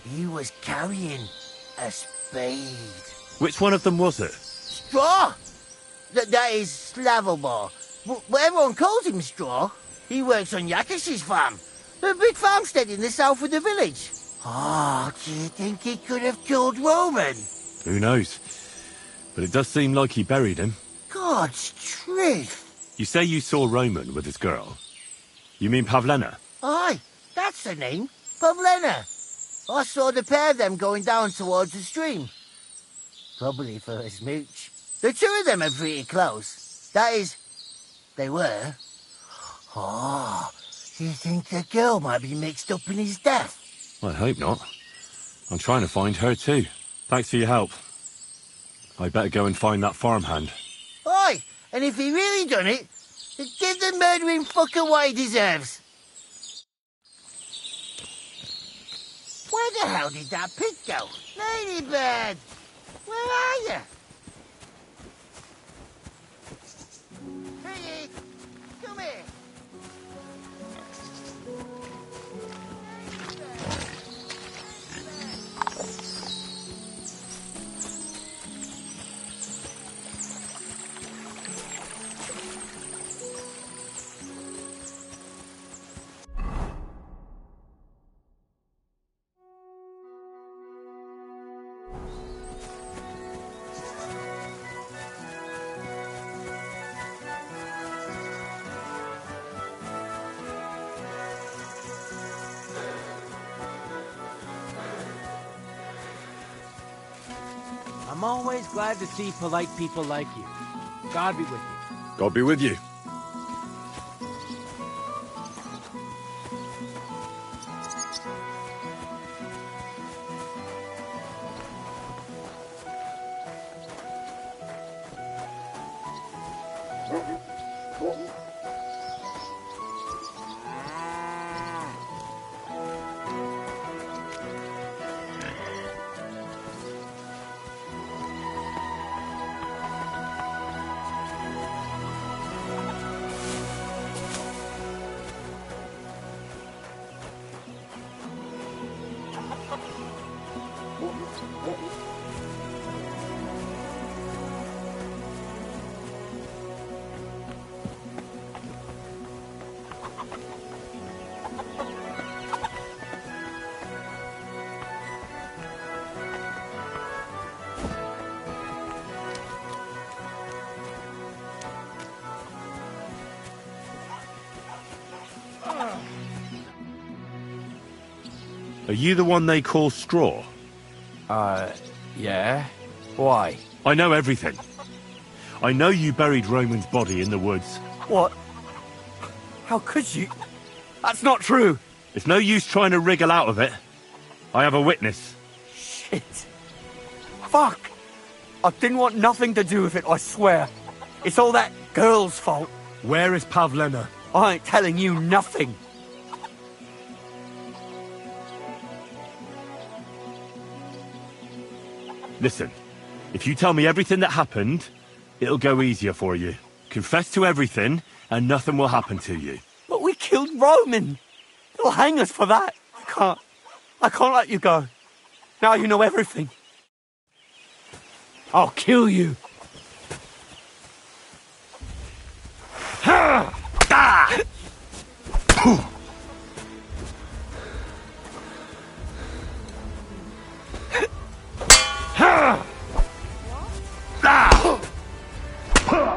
he was carrying a spade. Which one of them was it? Straw! That is Slavobor. But everyone calls him Straw. He works on Yakish's farm. A big farmstead in the south of the village. Oh, do you think he could have killed Roman? Who knows? But it does seem like he buried him. God's truth. You say you saw Roman with his girl. You mean Pavlena? Aye, that's the name. Pavlena. I saw the pair of them going down towards the stream. Probably for a smooch. The two of them are pretty close. That is, they were. Oh, do you think the girl might be mixed up in his death? I hope not. I'm trying to find her too. Thanks for your help. I better go and find that farmhand. Aye, and if he really done it, give the murdering fucker what he deserves. Where the hell did that pig go? Ladybird! Where are you? Piggy! Come here! I'm always glad to see polite people like you. God be with you. God be with you. Are you the one they call Straw? Yeah? Why? I know everything. I know you buried Roman's body in the woods. What? How could you? That's not true! It's no use trying to wriggle out of it. I have a witness. Shit. Fuck! I didn't want nothing to do with it, I swear. It's all that girl's fault. Where is Pavlena? I ain't telling you nothing. Listen, if you tell me everything that happened, it'll go easier for you. Confess to everything, and nothing will happen to you. But we killed Roman. They'll hang us for that. I can't let you go. Now you know everything. I'll kill you.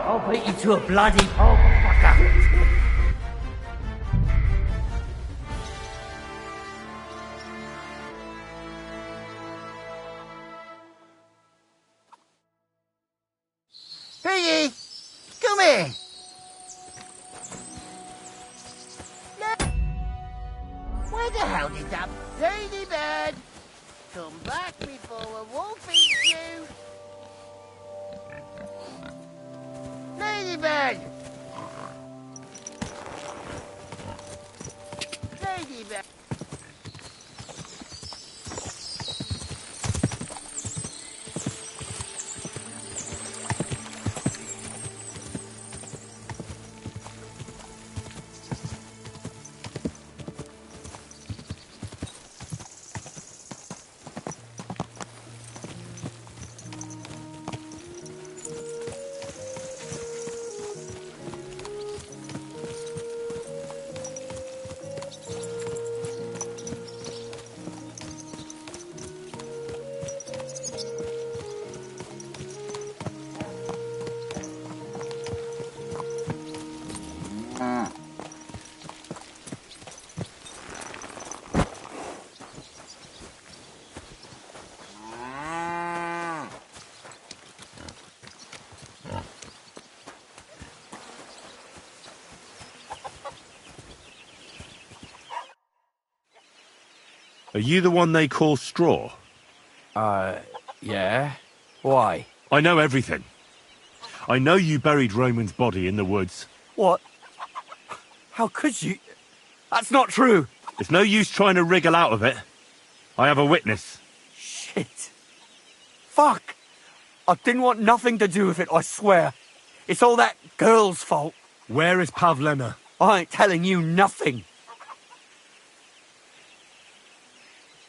I'll beat you to a bloody pulp, fucker. Piggy, come here. Where the hell did that ladybird? Come back before a wolf eats you. Ladybird! Ladybird! Are you the one they call Straw? Yeah? Why? I know everything. I know you buried Roman's body in the woods. What? How could you? That's not true. It's no use trying to wriggle out of it. I have a witness. Shit. Fuck. I didn't want nothing to do with it, I swear. It's all that girl's fault. Where is Pavlena? I ain't telling you nothing.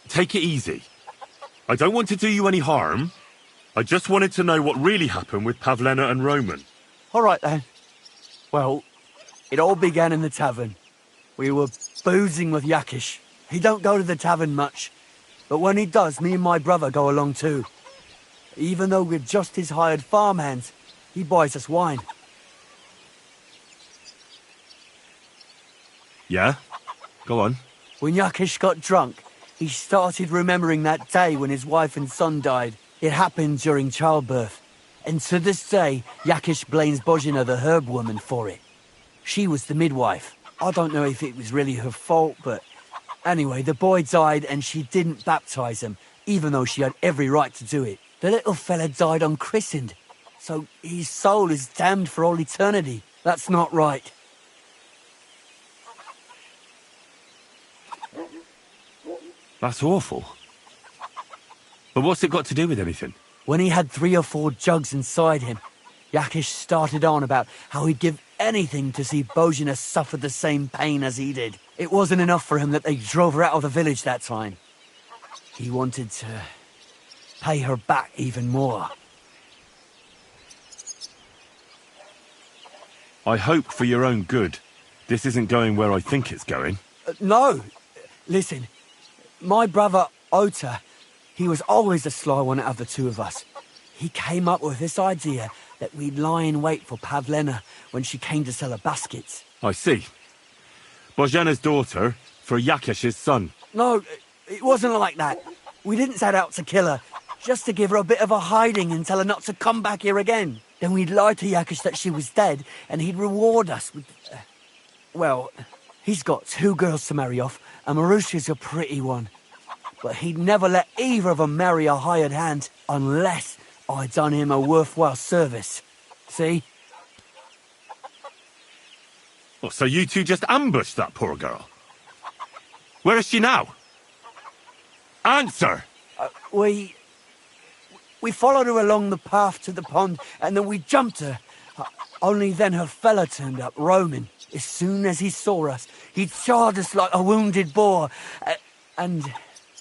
Take it easy. I don't want to do you any harm. I just wanted to know what really happened with Pavlena and Roman. All right, then. Well, it all began in the tavern. We were boozing with Yakish. He don't go to the tavern much, but when he does, me and my brother go along too. Even though we're just his hired farmhands, he buys us wine. Yeah? Go on. When Yakish got drunk, he started remembering that day when his wife and son died. It happened during childbirth, and to this day, Yakish blames Bozhina, the herb woman, for it. She was the midwife. I don't know if it was really her fault, but anyway, the boy died and she didn't baptize him, even though she had every right to do it. The little fella died unchristened, so his soul is damned for all eternity. That's not right. That's awful. But what's it got to do with anything? When he had 3 or 4 jugs inside him, Yakish started on about how he'd give anything to see Bozhina suffer the same pain as he did. It wasn't enough for him that they drove her out of the village that time. He wanted to pay her back even more. I hope for your own good this isn't going where I think it's going. No. Listen, my brother Ota, he was always the sly one out of the two of us. He came up with this idea that we'd lie in wait for Pavlena when she came to sell her baskets. I see. Bozhana's daughter for Yakish's son. No, it wasn't like that. We didn't set out to kill her, just to give her a bit of a hiding and tell her not to come back here again. Then we'd lie to Yakish that she was dead, and he'd reward us with... well, he's got 2 girls to marry off, and Marusha's a pretty one. But he'd never let either of them marry a hired hand unless I'd done him a worthwhile service. See? Oh, so you two just ambushed that poor girl? Where is she now? Answer! We followed her along the path to the pond, and then we jumped her. Only then her fella turned up, Roman. As soon as he saw us, he charged us like a wounded boar. And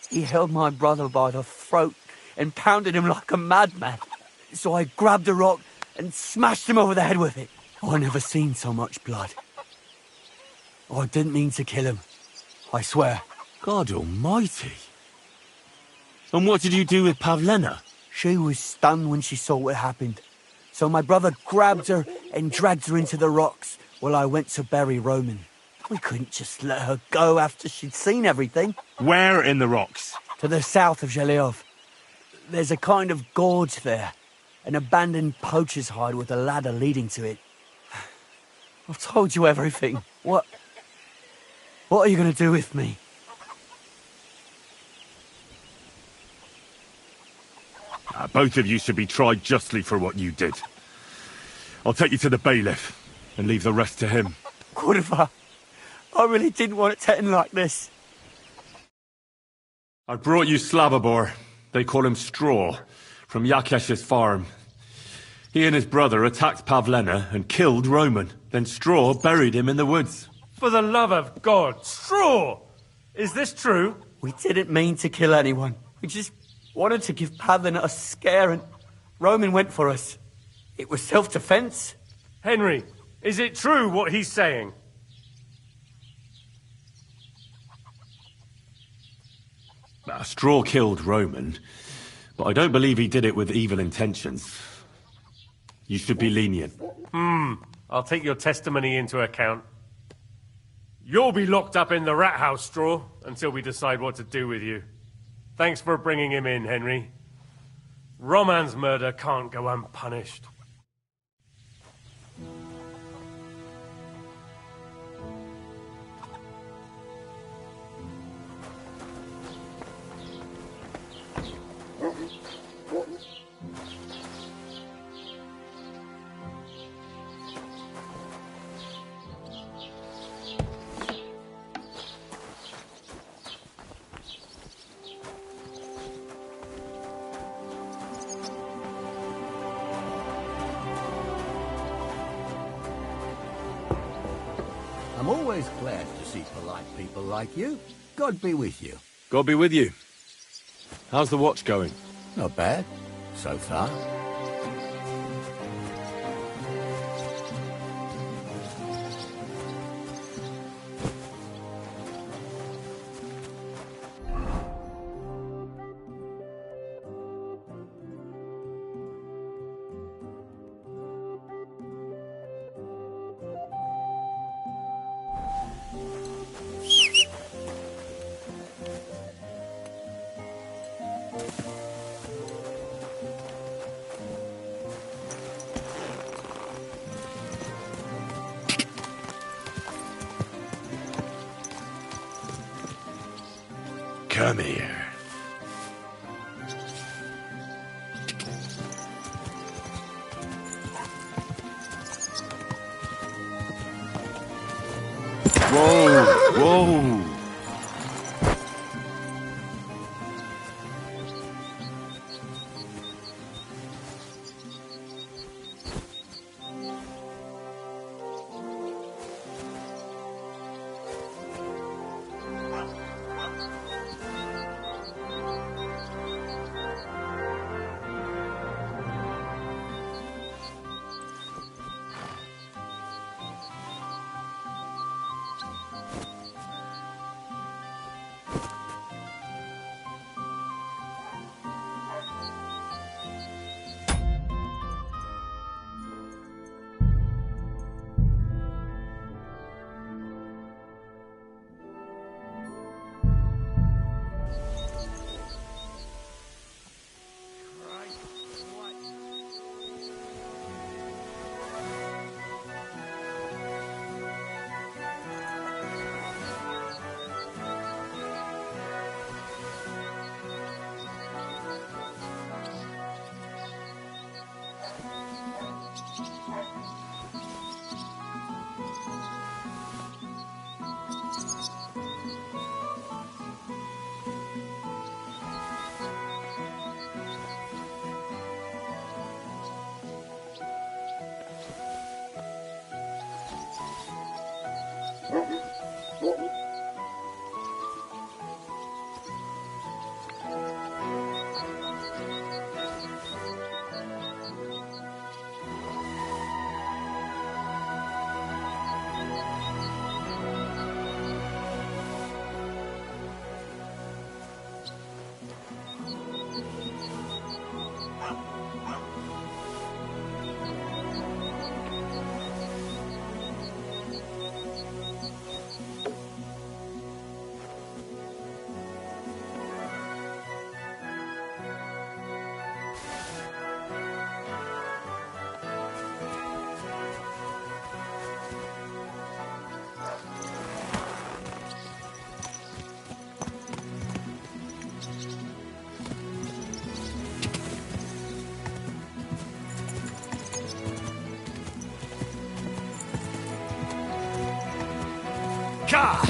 he held my brother by the throat and pounded him like a madman. So I grabbed a rock and smashed him over the head with it. I never seen so much blood. I didn't mean to kill him, I swear. God almighty. And what did you do with Pavlena? She was stunned when she saw what happened. So my brother grabbed her and dragged her into the rocks while I went to bury Roman. We couldn't just let her go after she'd seen everything. Where in the rocks? To the south of Zhelyov. There's a kind of gorge there. An abandoned poacher's hide with a ladder leading to it. I've told you everything. What are you going to do with me? Both of you should be tried justly for what you did. I'll take you to the bailiff and leave the rest to him. Kurva, I really didn't want it to end like this. I brought you Slabobor. They call him Straw, from Yakesh's farm. He and his brother attacked Pavlena and killed Roman. Then Straw buried him in the woods. For the love of God, Straw! Is this true? We didn't mean to kill anyone. We just wanted to give Pavlena a scare, and Roman went for us. It was self-defense. Henry, is it true what he's saying? Straw killed Roman, but I don't believe he did it with evil intentions. You should be lenient. I'll take your testimony into account. You'll be locked up in the rat house, Straw, until we decide what to do with you. Thanks for bringing him in, Henry. Roman's murder can't go unpunished. I'm always glad to see polite people like you. God be with you. God be with you. How's the watch going? Not bad, so far. Come here. Whoa! Whoa! God!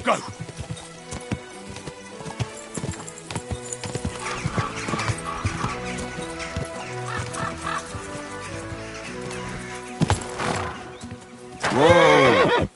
Go! Whoa!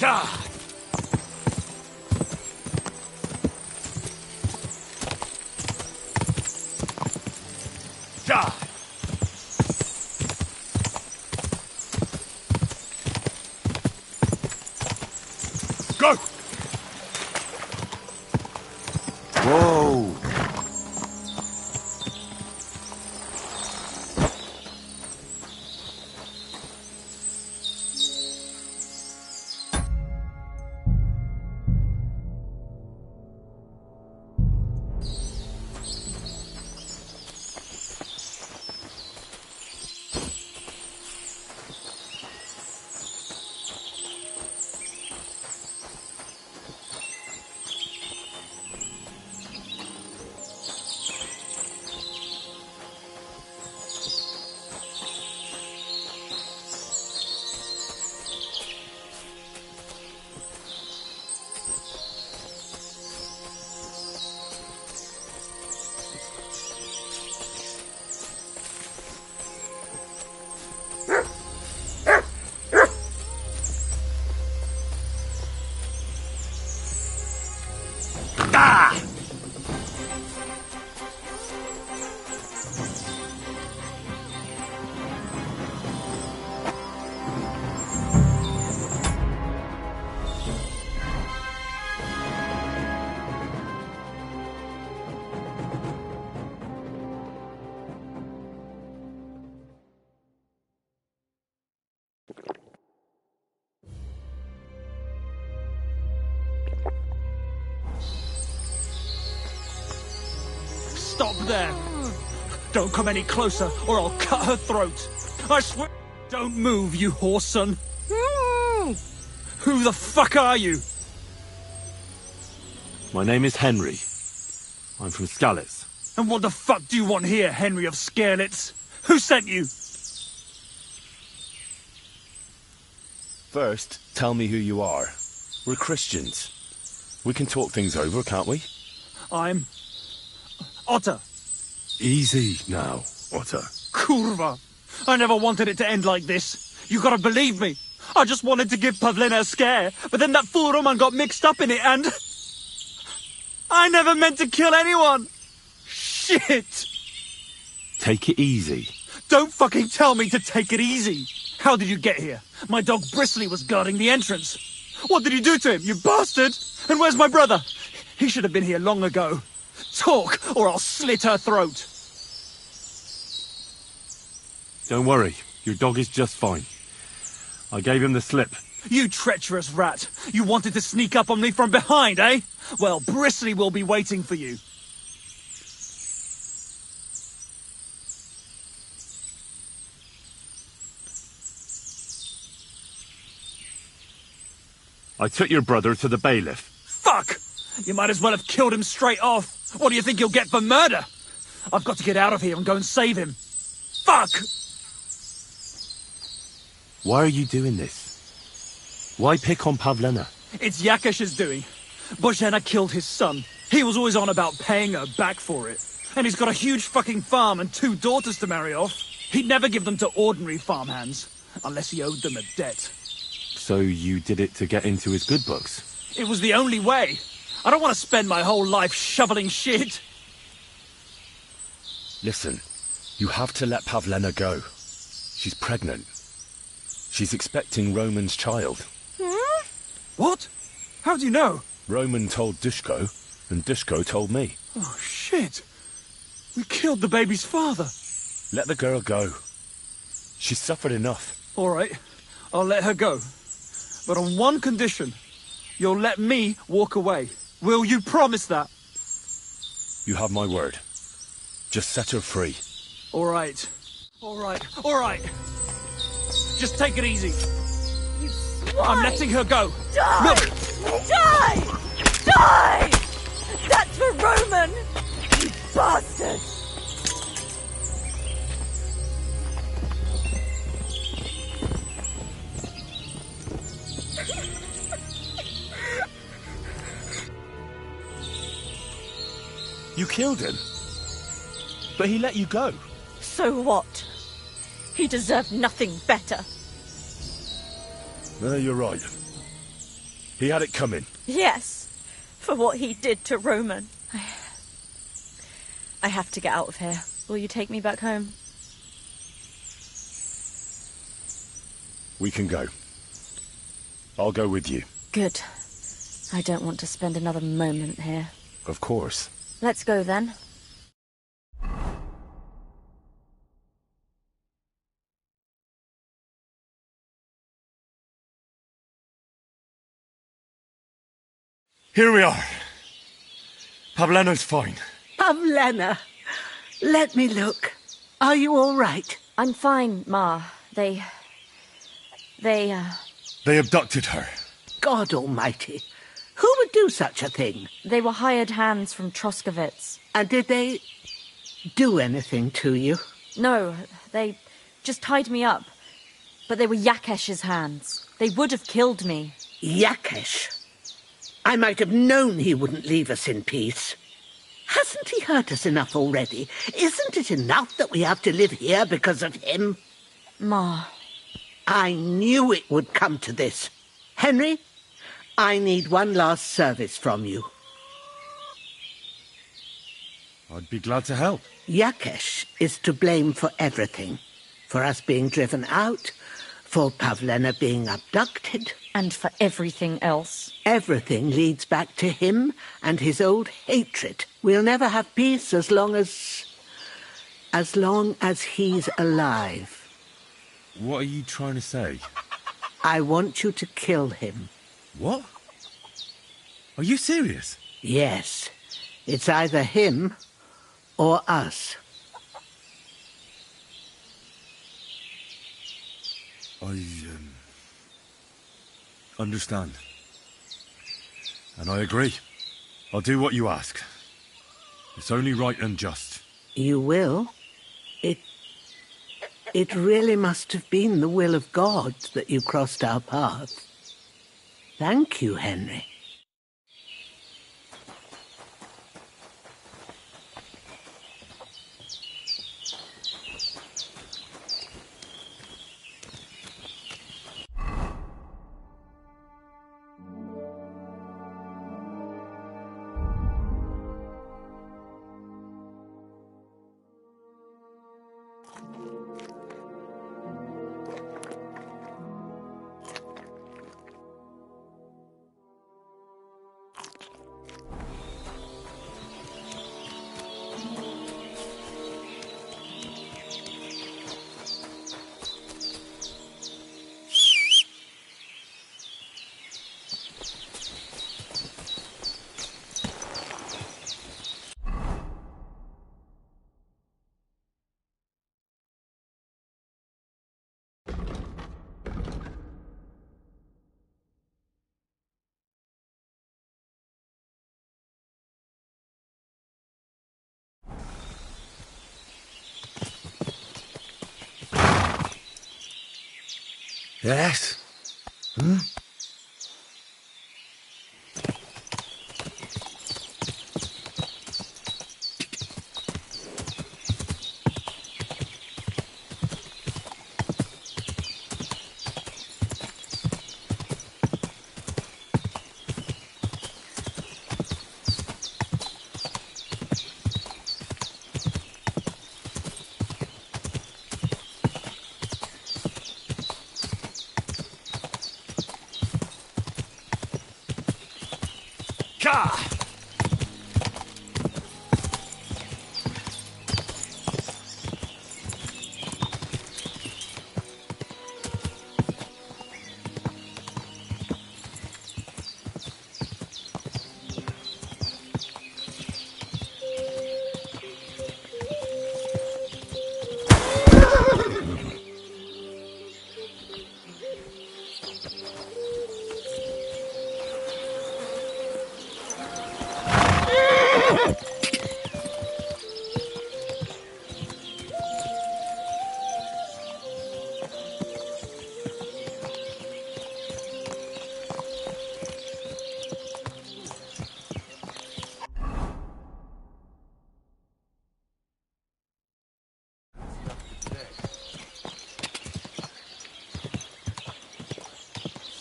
God! God! Go! Whoa! Stop there. Don't come any closer, or I'll cut her throat. I swear. Don't move, you whoreson. Who the fuck are you? My name is Henry. I'm from Skalitz. And what the fuck do you want here, Henry of Skalitz? Who sent you? First, tell me who you are. We're Christians. We can talk things over, can't we? I'm... Otter. Easy now, Otter. Kurva. I never wanted it to end like this. You gotta believe me. I just wanted to give Pavlina a scare, but then that fool Roman got mixed up in it and... I never meant to kill anyone! Shit! Take it easy. Don't fucking tell me to take it easy! How did you get here? My dog Bristly was guarding the entrance. What did you do to him, you bastard? And where's my brother? He should have been here long ago. Talk, or I'll slit her throat. Don't worry, your dog is just fine. I gave him the slip. You treacherous rat! You wanted to sneak up on me from behind, eh? Well, Bristly will be waiting for you. I took your brother to the bailiff. Fuck! You might as well have killed him straight off. What do you think you'll get for murder? I've got to get out of here and go and save him. Fuck! Why are you doing this? Why pick on Pavlina? It's Yakesh's doing. Bozhena killed his son. He was always on about paying her back for it. And he's got a huge fucking farm and 2 daughters to marry off. He'd never give them to ordinary farmhands, unless he owed them a debt. So you did it to get into his good books? It was the only way. I don't want to spend my whole life shoveling shit. Listen, you have to let Pavlina go. She's pregnant. She's expecting Roman's child. What? How do you know? Roman told Dushko, and Dushko told me. Oh, shit. We killed the baby's father. Let the girl go. She's suffered enough. All right, I'll let her go. But on one condition. You'll let me walk away. Will you promise that? You have my word. Just set her free. All right. All right. All right. Just take it easy. You swine! I'm letting her go. Die! No. Die! Die! That's for Roman! You bastard! You killed him? But he let you go. So what? He deserved nothing better. No, you're right. He had it coming. Yes, for what he did to Roman. I have to get out of here. Will you take me back home? We can go. I'll go with you. Good. I don't want to spend another moment here. Of course. Let's go then. Here we are. Pavlina's fine. Pavlina, let me look. Are you all right? I'm fine, Ma. They abducted her. God almighty. Who would do such a thing? They were hired hands from Troskovitz. And did they do anything to you? No, they just tied me up. But they were Yakesh's hands. They would have killed me. Yakesh? I might have known he wouldn't leave us in peace. Hasn't he hurt us enough already? Isn't it enough that we have to live here because of him? Ma. I knew it would come to this. Henry, I need one last service from you. I'd be glad to help. Yakesh is to blame for everything. For us being driven out, for Pavlina being abducted. And for everything else. Everything leads back to him and his old hatred. We'll never have peace as long as he's alive. What are you trying to say? I want you to kill him. What? Are you serious? Yes. It's either him or us. I understand. And I agree. I'll do what you ask. It's only right and just. You will? It really must have been the will of God that you crossed our path. Thank you, Henry. Yes? Hmm?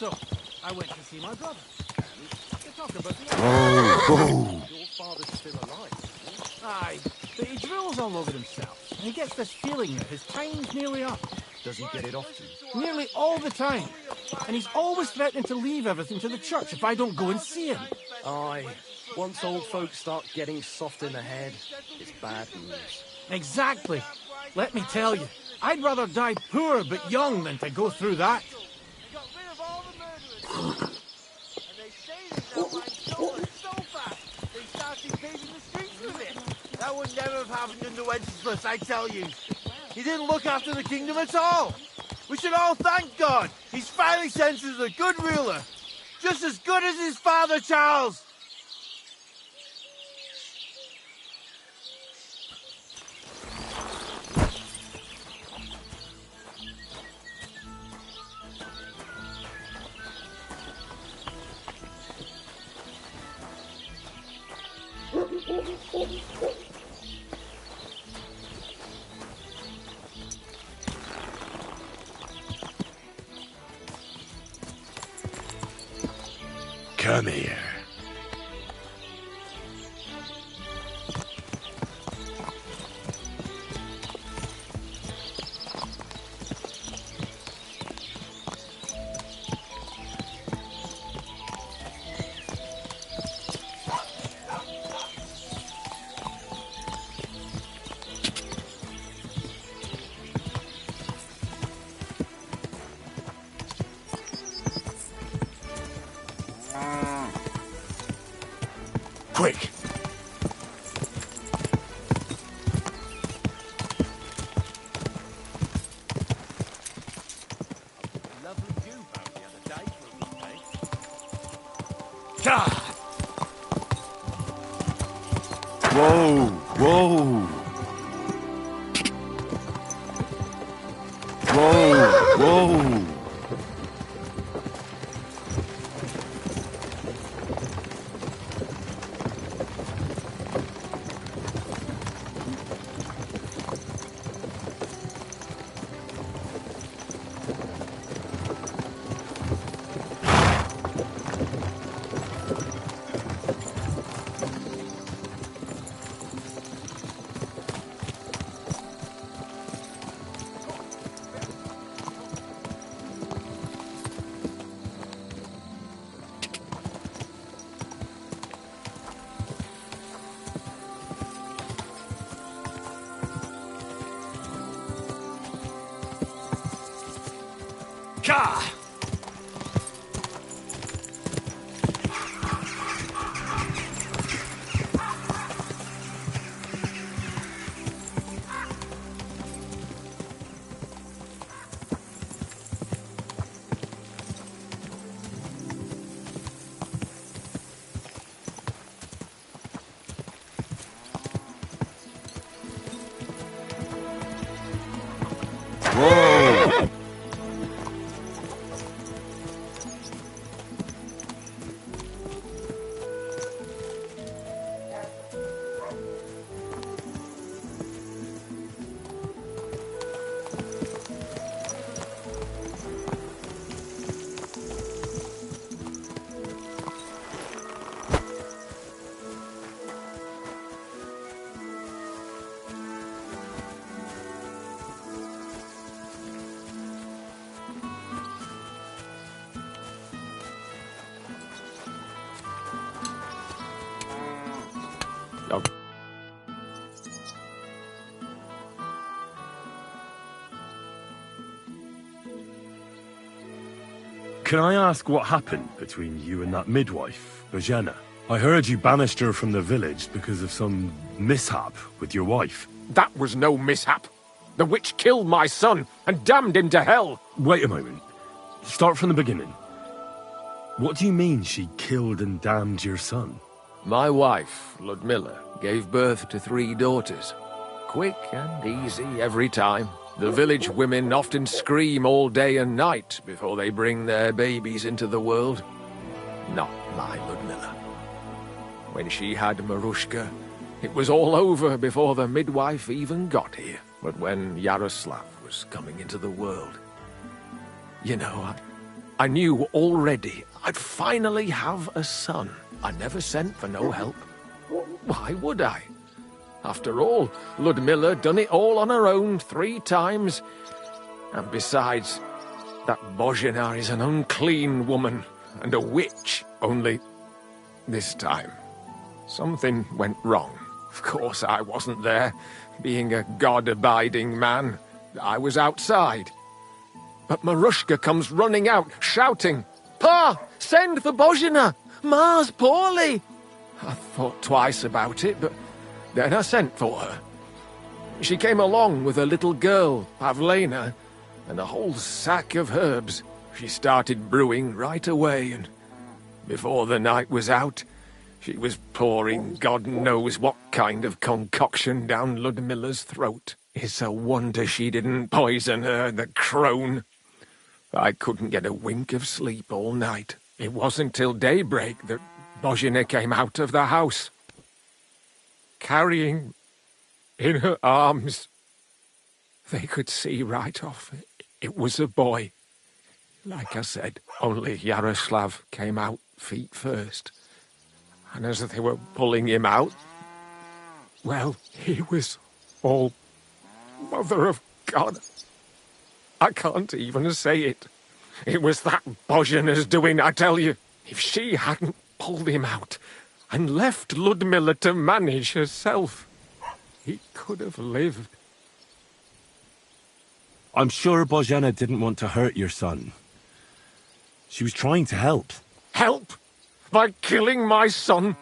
So, I went to see my brother. To talk about the... Oh. Your father's still alive. Aye, but he drills all over himself. And he gets this feeling that his time's nearly up. Does he get it often? Nearly all the time. And he's always threatening to leave everything to the church if I don't go and see him. Aye. Once old folks start getting soft in the head, it's bad news. Exactly. Let me tell you, I'd rather die poor but young than to go through that. That would never have happened under Wenceslas, I tell you. He didn't look after the kingdom at all. We should all thank God. He's finally sent us a good ruler. Just as good as his father, Charles. Come here. Quick! Whoa, whoa. Whoa, whoa. Whoa! Oh. Can I ask what happened between you and that midwife, Bojana? I heard you banished her from the village because of some mishap with your wife. That was no mishap. The witch killed my son and damned him to hell. Wait a moment. Start from the beginning. What do you mean she killed and damned your son? My wife, Ludmilla, gave birth to 3 daughters. Quick and easy every time. The village women often scream all day and night before they bring their babies into the world. Not my Ludmilla. When she had Marushka, it was all over before the midwife even got here. But when Yaroslav was coming into the world, you know, I knew already I'd finally have a son. I never sent for no help. Why would I? After all, Ludmilla done it all on her own 3 times. And besides, that Bozhena is an unclean woman and a witch. Only this time, something went wrong. Of course, I wasn't there. Being a God-abiding man, I was outside. But Marushka comes running out, shouting, "Pa, send for Bozhena! Ma's poorly!" I thought twice about it, but then I sent for her. She came along with a little girl, Pavlena, and a whole sack of herbs. She started brewing right away, and before the night was out, she was pouring God knows what kind of concoction down Ludmilla's throat. It's a wonder she didn't poison her, the crone. I couldn't get a wink of sleep all night. It wasn't till daybreak that Bozhena came out of the house, carrying in her arms. They could see right off it was a boy. Like I said, only Yaroslav came out feet first. And as they were pulling him out, well, he was all Mother of God. I can't even say it. It was that Bozhena's doing, I tell you. If she hadn't pulled him out and left Ludmilla to manage herself, he could have lived. I'm sure Bozhena didn't want to hurt your son. She was trying to help. Help? By killing my son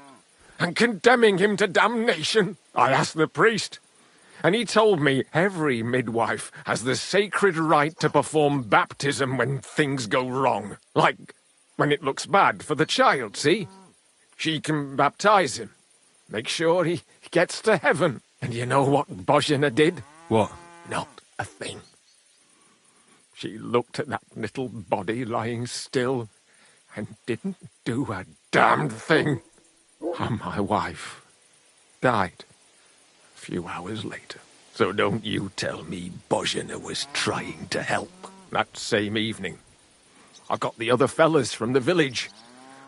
and condemning him to damnation? I asked the priest, and he told me every midwife has the sacred right to perform baptism when things go wrong. Like when it looks bad for the child, see? she can baptize him. Make sure he gets to heaven. And you know what Bozhena did? What? Not a thing. She looked at that little body lying still and didn't do a damned thing. And my wife died a few hours later. So don't you tell me Bozhena was trying to help. That same evening, I got the other fellas from the village,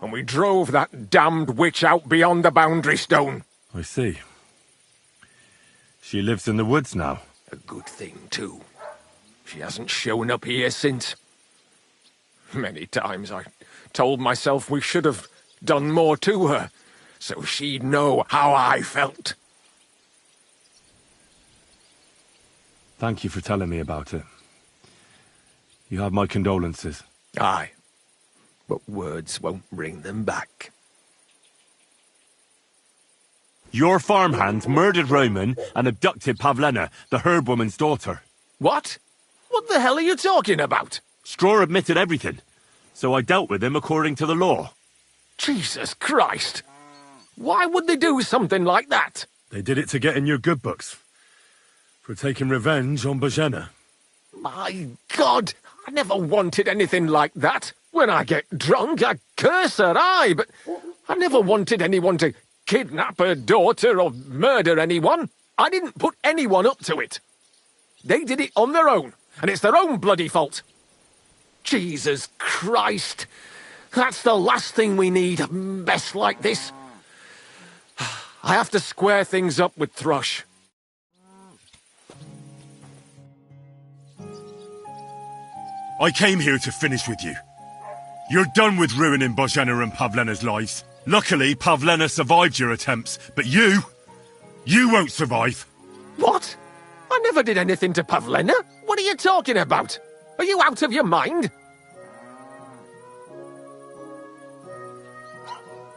and we drove that damned witch out beyond the boundary stone. I see. She lives in the woods now. A good thing, too. She hasn't shown up here since. Many times I told myself we should have done more to her, so she'd know how I felt. Thank you for telling me about it. You have my condolences. Aye, but words won't bring them back. Your farmhands murdered Roman and abducted Pavlena, the herb woman's daughter. What? What the hell are you talking about? Straw admitted everything, so I dealt with him according to the law. Jesus Christ! Why would they do something like that? They did it to get in your good books. For taking revenge on Bozhena. My God! I never wanted anything like that. When I get drunk, I curse her, aye, but I never wanted anyone to kidnap her daughter or murder anyone. I didn't put anyone up to it. They did it on their own, and it's their own bloody fault. Jesus Christ! That's the last thing we need, a mess like this. I have to square things up with Thrush. I came here to finish with you. You're done with ruining Bozhena and Pavlena's lives. Luckily, Pavlena survived your attempts, but you won't survive. What? I never did anything to Pavlena. What are you talking about? Are you out of your mind?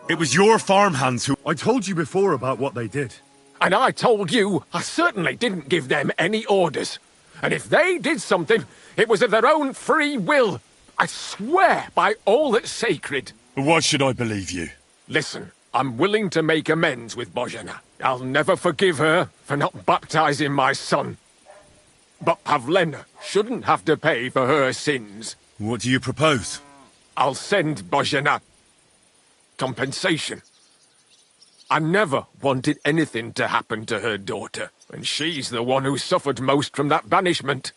It was your farmhands who... I told you before about what they did. And I told you I certainly didn't give them any orders. And if they did something, it was of their own free will. I swear by all that's sacred. Why should I believe you? Listen, I'm willing to make amends with Bozhena. I'll never forgive her for not baptizing my son. But Pavlena shouldn't have to pay for her sins. What do you propose? I'll send Bozhena compensation. I never wanted anything to happen to her daughter, and she's the one who suffered most from that banishment.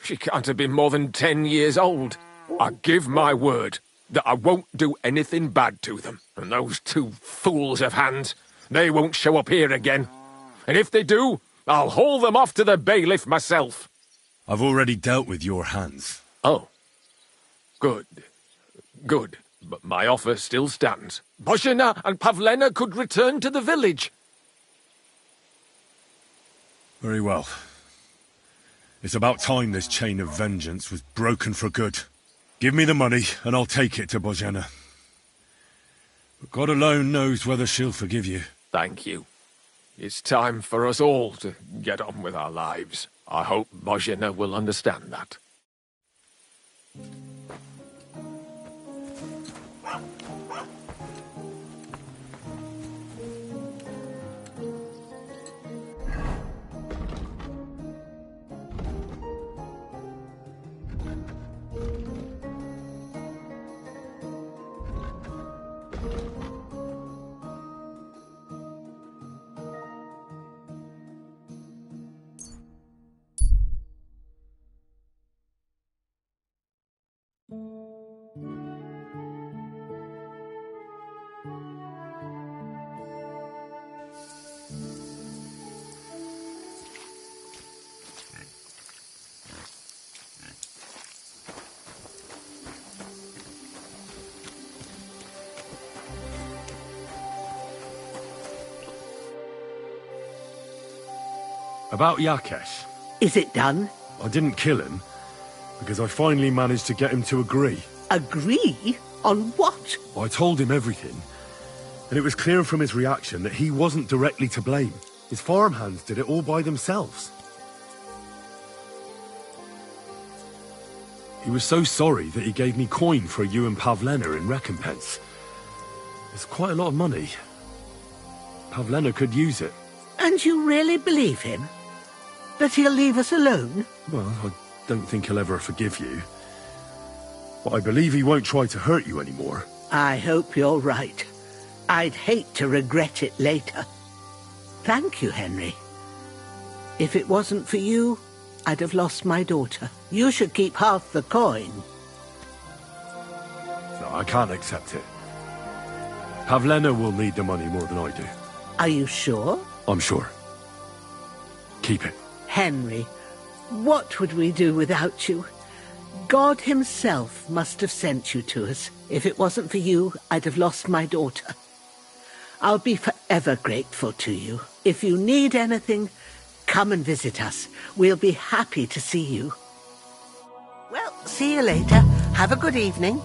She can't have been more than 10 years old. I give my word that I won't do anything bad to them. And those two fools of hands, they won't show up here again. And if they do, I'll haul them off to the bailiff myself. I've already dealt with your hands. Oh. Good. Good. But my offer still stands. Bozhena and Pavlena could return to the village. Very well. It's about time this chain of vengeance was broken for good. Give me the money, and I'll take it to Bozhena. But God alone knows whether she'll forgive you. Thank you. It's time for us all to get on with our lives. I hope Bozhena will understand that. About Yakesh. Is it done? I didn't kill him, because I finally managed to get him to agree. Agree? On what? I told him everything, and it was clear from his reaction that he wasn't directly to blame. His farmhands did it all by themselves. He was so sorry that he gave me coin for you and Pavlena in recompense. It's quite a lot of money. Pavlena could use it. And you really believe him? That he'll leave us alone? Well, I don't think he'll ever forgive you. But I believe he won't try to hurt you anymore. I hope you're right. I'd hate to regret it later. Thank you, Henry. If it wasn't for you, I'd have lost my daughter. You should keep half the coin. No, I can't accept it. Pavlena will need the money more than I do. Are you sure? I'm sure. Keep it. Henry, what would we do without you? God himself must have sent you to us. If it wasn't for you, I'd have lost my daughter. I'll be forever grateful to you. If you need anything, come and visit us. We'll be happy to see you. Well, see you later. Have a good evening.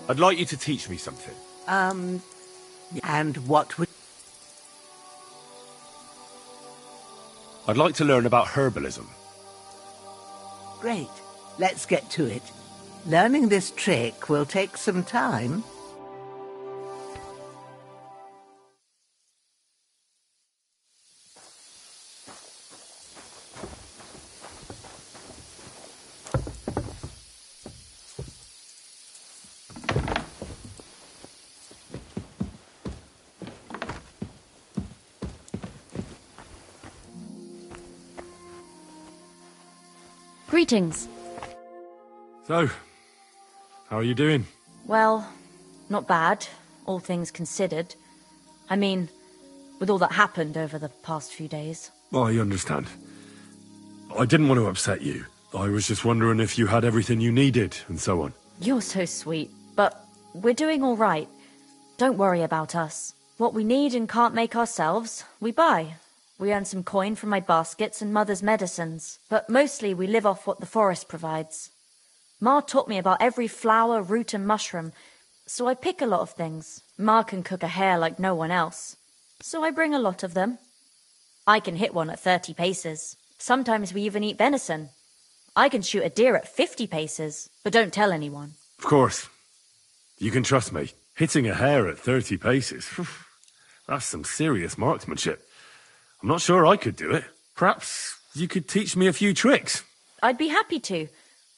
I'd like you to teach me something. And what would... I'd like to learn about herbalism. Great. Let's get to it. Learning this trick will take some time. Greetings. So, how are you doing? Well, not bad, all things considered. I mean, with all that happened over the past few days. I understand. I didn't want to upset you. I was just wondering if you had everything you needed, and so on. You're so sweet, but we're doing all right. Don't worry about us. What we need and can't make ourselves, we buy. We earn some coin from my baskets and Mother's medicines, but mostly we live off what the forest provides. Ma taught me about every flower, root and mushroom, so I pick a lot of things. Ma can cook a hare like no one else, so I bring a lot of them. I can hit one at 30 paces. Sometimes we even eat venison. I can shoot a deer at 50 paces, but don't tell anyone. Of course. You can trust me. Hitting a hare at 30 paces, that's some serious marksmanship. I'm not sure I could do it. Perhaps you could teach me a few tricks. I'd be happy to,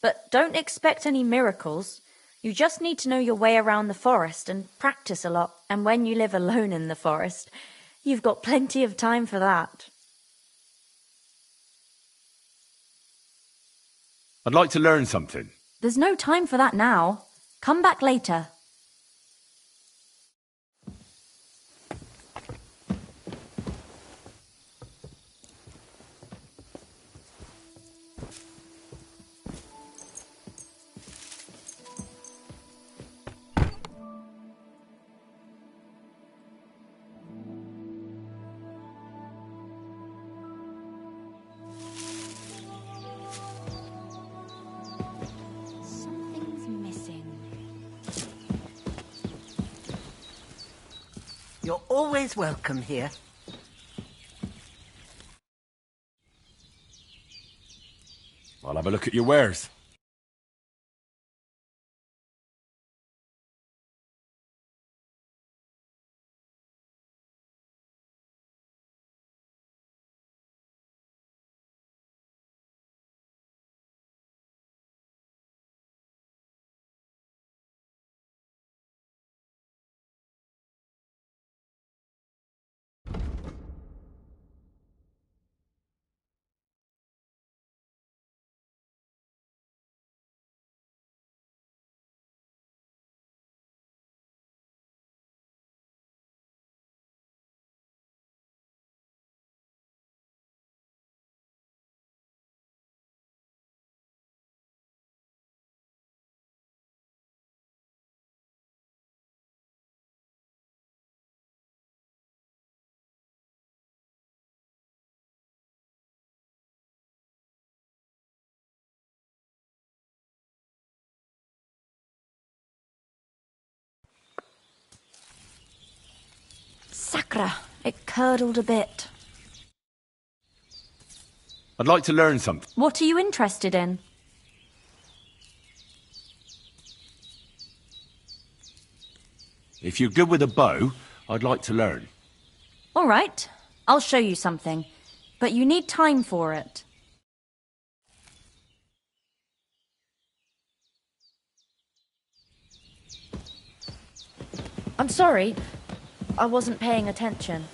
but don't expect any miracles. You just need to know your way around the forest and practice a lot. And when you live alone in the forest, you've got plenty of time for that. I'd like to learn something. There's no time for that now. Come back later. You're always welcome here. I'll have a look at your wares. Sacra, it curdled a bit. I'd like to learn something. What are you interested in? If you're good with a bow, I'd like to learn. All right, I'll show you something, but you need time for it. I'm sorry, I wasn't paying attention.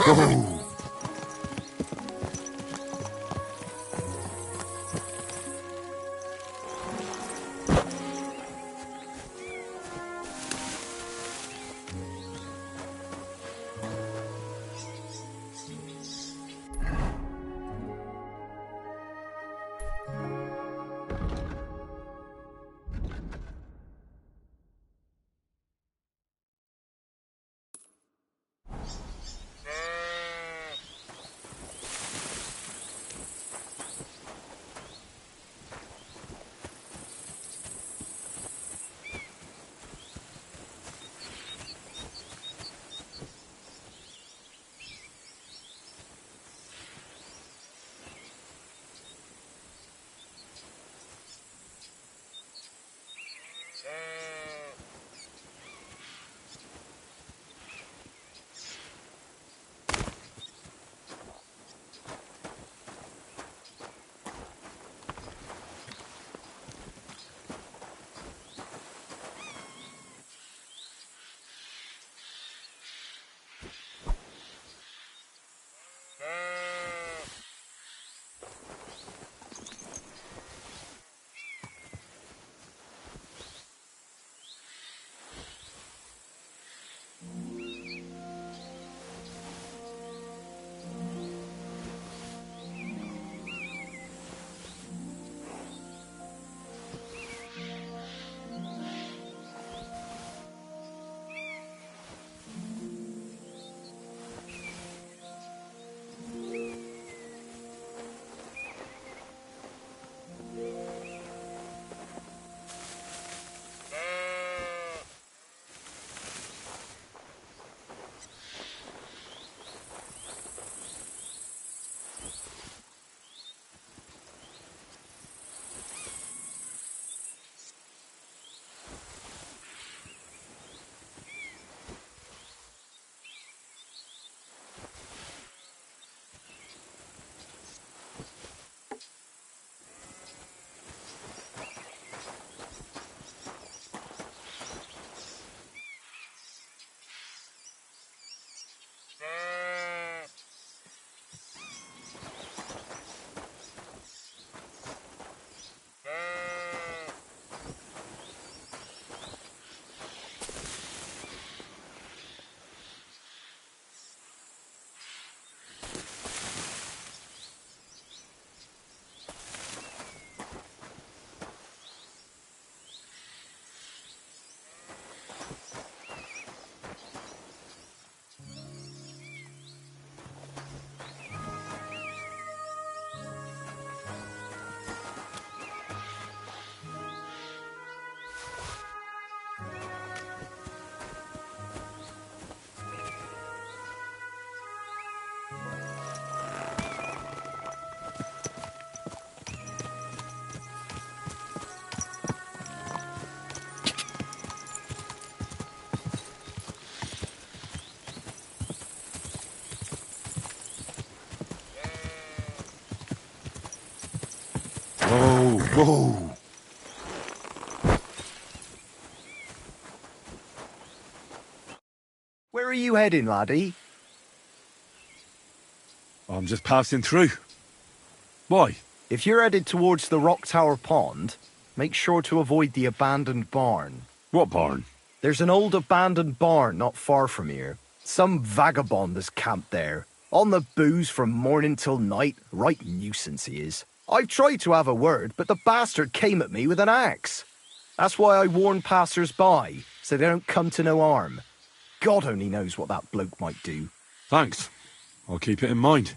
Go! Whoa! Where are you heading, laddie? I'm just passing through. Why? If you're headed towards the Rock Tower Pond, make sure to avoid the abandoned barn. What barn? There's an old abandoned barn not far from here. Some vagabond has camped there. On the booze from morning till night. Right nuisance he is. I've tried to have a word, but the bastard came at me with an axe. That's why I warn passers-by, so they don't come to no harm. God only knows what that bloke might do. Thanks. I'll keep it in mind.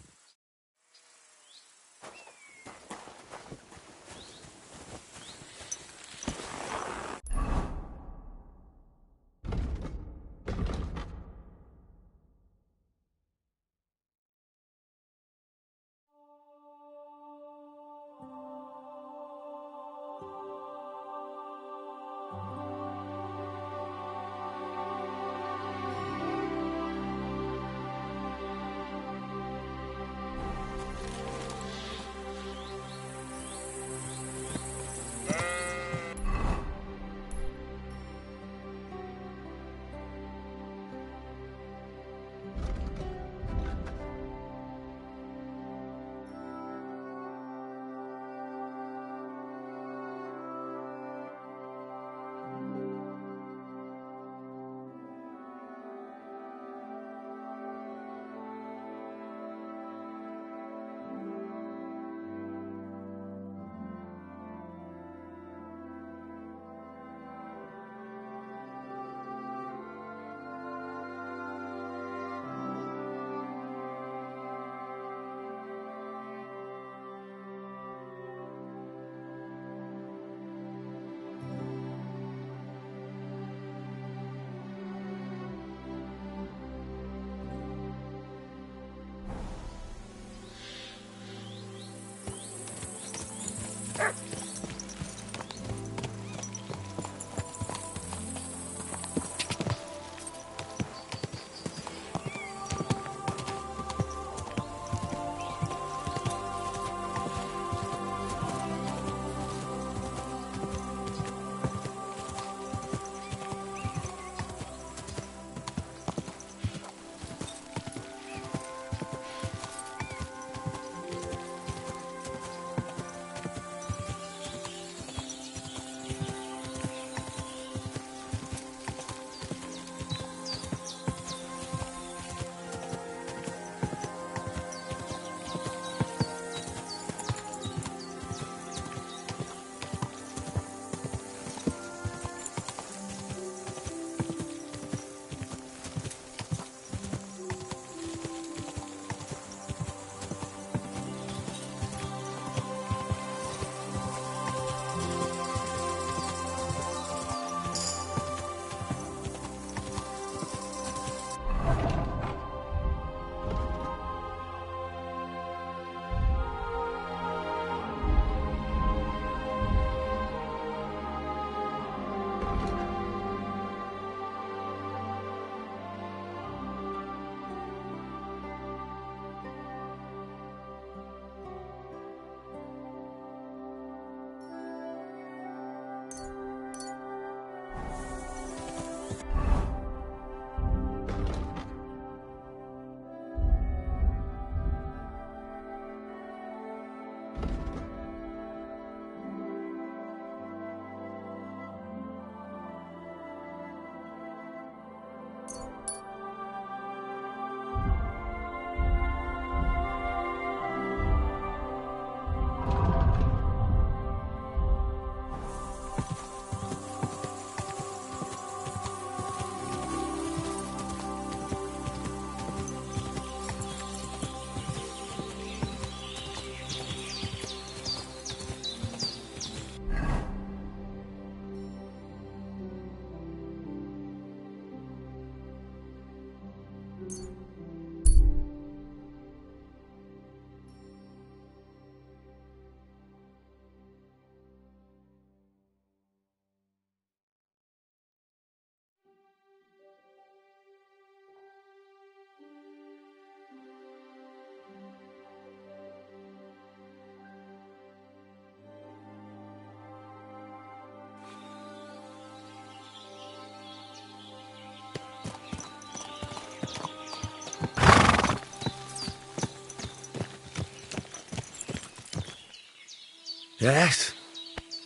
Yes?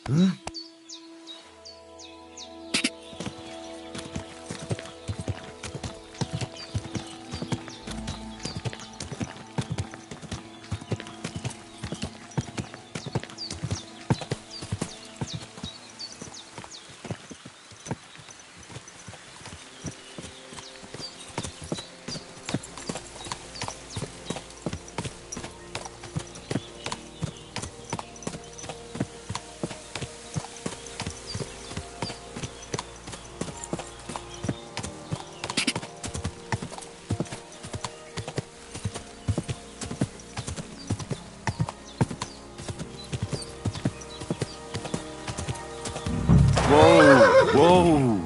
Hmm? Whoa! Whoa!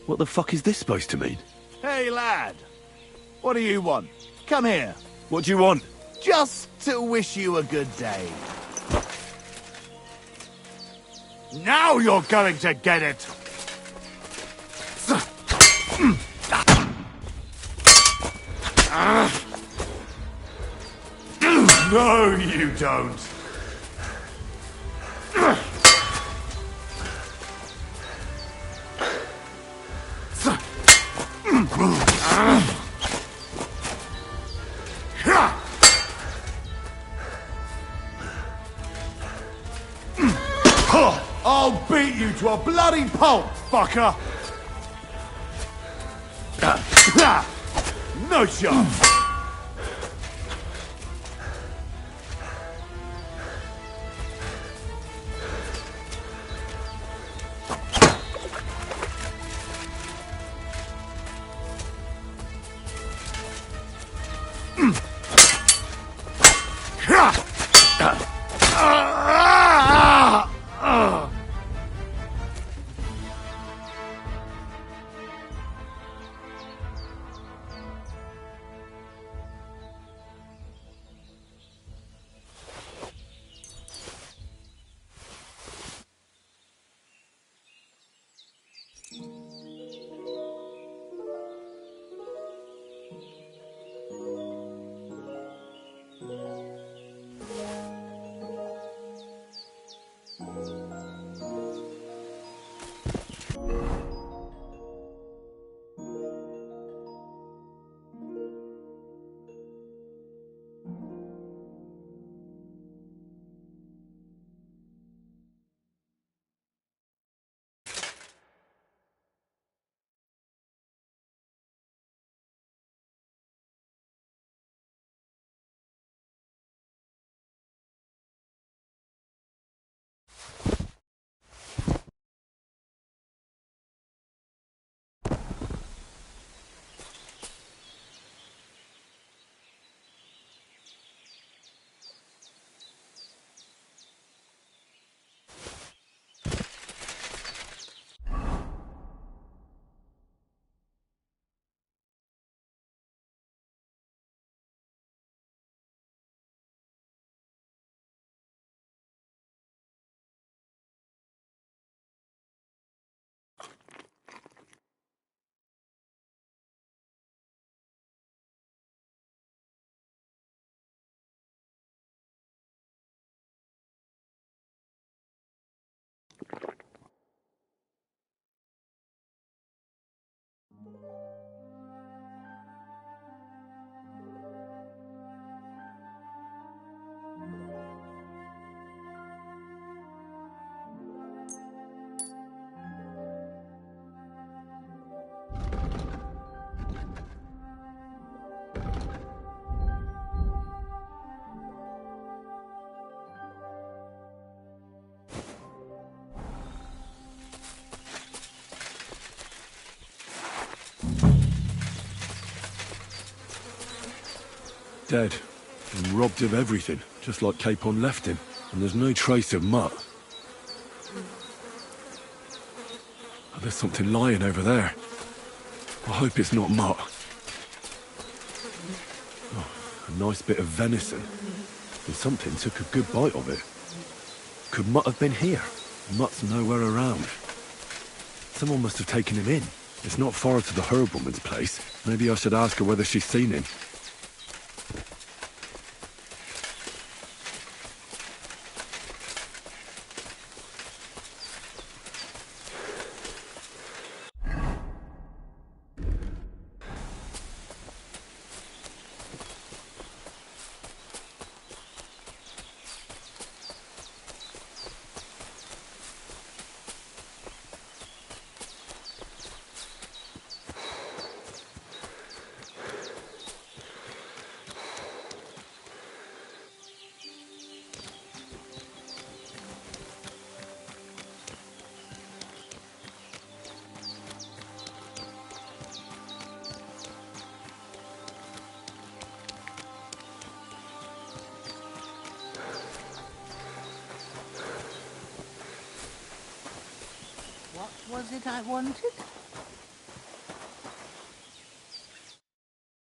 What the fuck is this supposed to mean? Hey, lad. What do you want? Come here. What do you want? Just to wish you a good day. Now you're going to get it! No, you don't. I'll beat you to a bloody pulp, fucker! No shot! Dead. And robbed of everything, just like Capon left him. And there's no trace of Mutt. Oh, there's something lying over there. I hope it's not Mutt. Oh, a nice bit of venison. And something took a good bite of it. Could Mutt have been here? Mutt's nowhere around. Someone must have taken him in. It's not far to the herb woman's place. Maybe I should ask her whether she's seen him. What was it I wanted?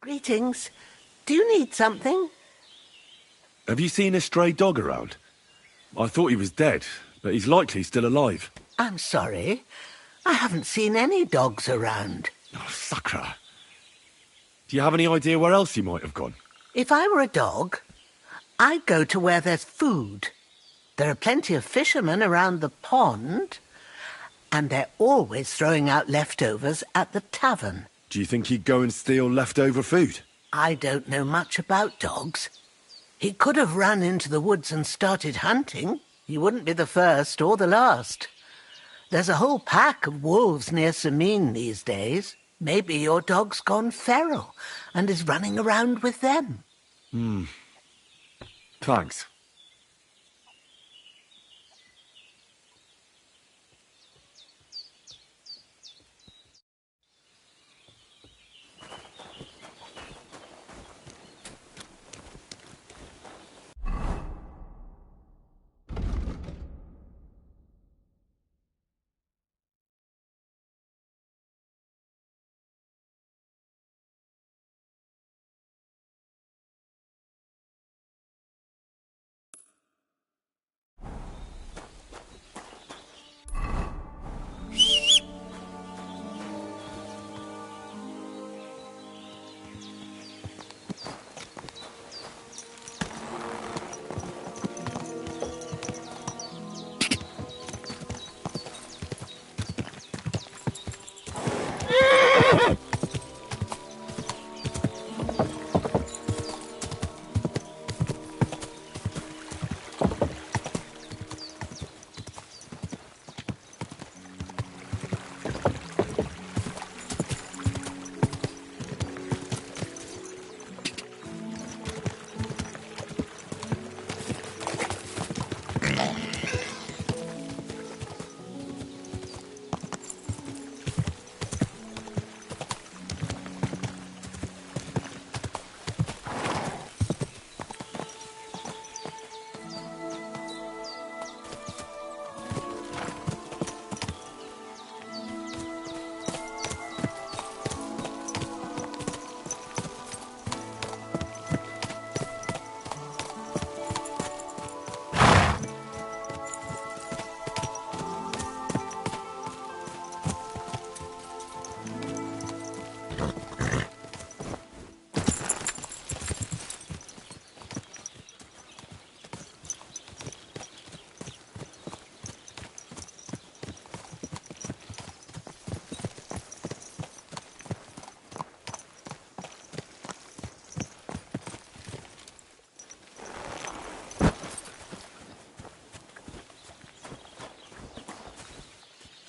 Greetings. Do you need something? Have you seen a stray dog around? I thought he was dead, but he's likely still alive. I'm sorry. I haven't seen any dogs around. Oh, Sakra. Do you have any idea where else he might have gone? If I were a dog, I'd go to where there's food. There are plenty of fishermen around the pond, and they're always throwing out leftovers at the tavern. Do you think he'd go and steal leftover food? I don't know much about dogs. He could have run into the woods and started hunting. He wouldn't be the first or the last. There's a whole pack of wolves near Sameen these days. Maybe your dog's gone feral and is running around with them. Thanks.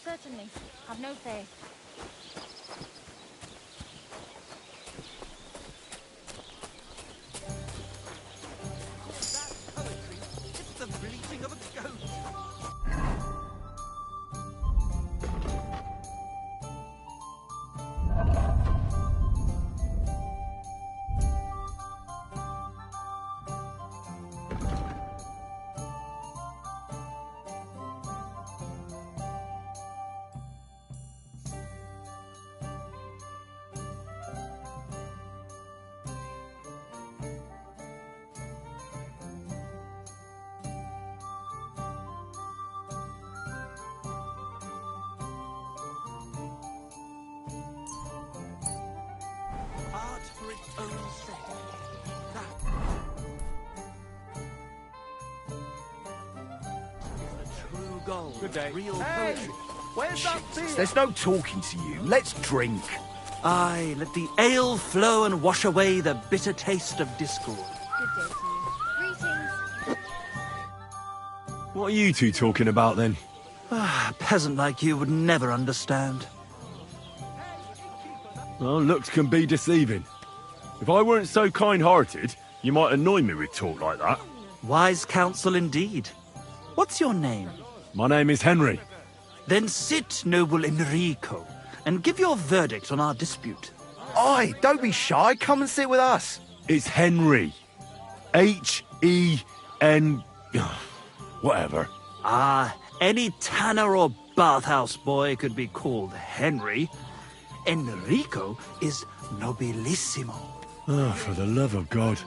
Certainly. Have no fear. It's the bleating of a goat. own set. That is the true goal. Good day. Real Hey, poetry. where's that beer? There's no talking to you. Let's drink. Aye, let the ale flow and wash away the bitter taste of discord. Good day to you. Greetings. What are you two talking about then? Ah, a peasant like you would never understand. Well, looks can be deceiving. If I weren't so kind-hearted, you might annoy me with talk like that. Wise counsel indeed. What's your name? My name is Henry. Then sit, noble Enrico, and give your verdict on our dispute. Aye, don't be shy. Come and sit with us. It's Henry. H-E-N... whatever. Ah, any tanner or bathhouse boy could be called Henry. Enrico is nobilissimo. Oh, for the love of God.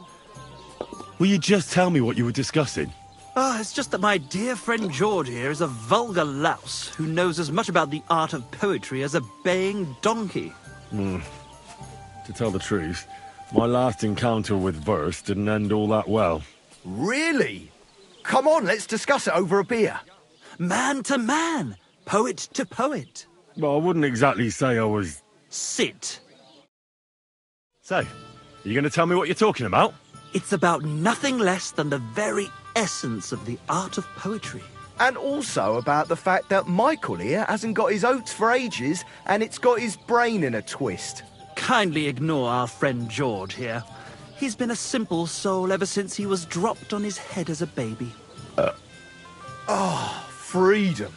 Will you just tell me what you were discussing? Ah, it's just that my dear friend George here is a vulgar louse who knows as much about the art of poetry as a baying donkey. To tell the truth, my last encounter with verse didn't end all that well. Really? Come on, let's discuss it over a beer. Man to man, poet to poet. Well, I wouldn't exactly say I was... Sit. So, are you going to tell me what you're talking about? It's about nothing less than the very essence of the art of poetry. And also about the fact that Michael here hasn't got his oats for ages and it's got his brain in a twist. Kindly ignore our friend George here. He's been a simple soul ever since he was dropped on his head as a baby. Freedom.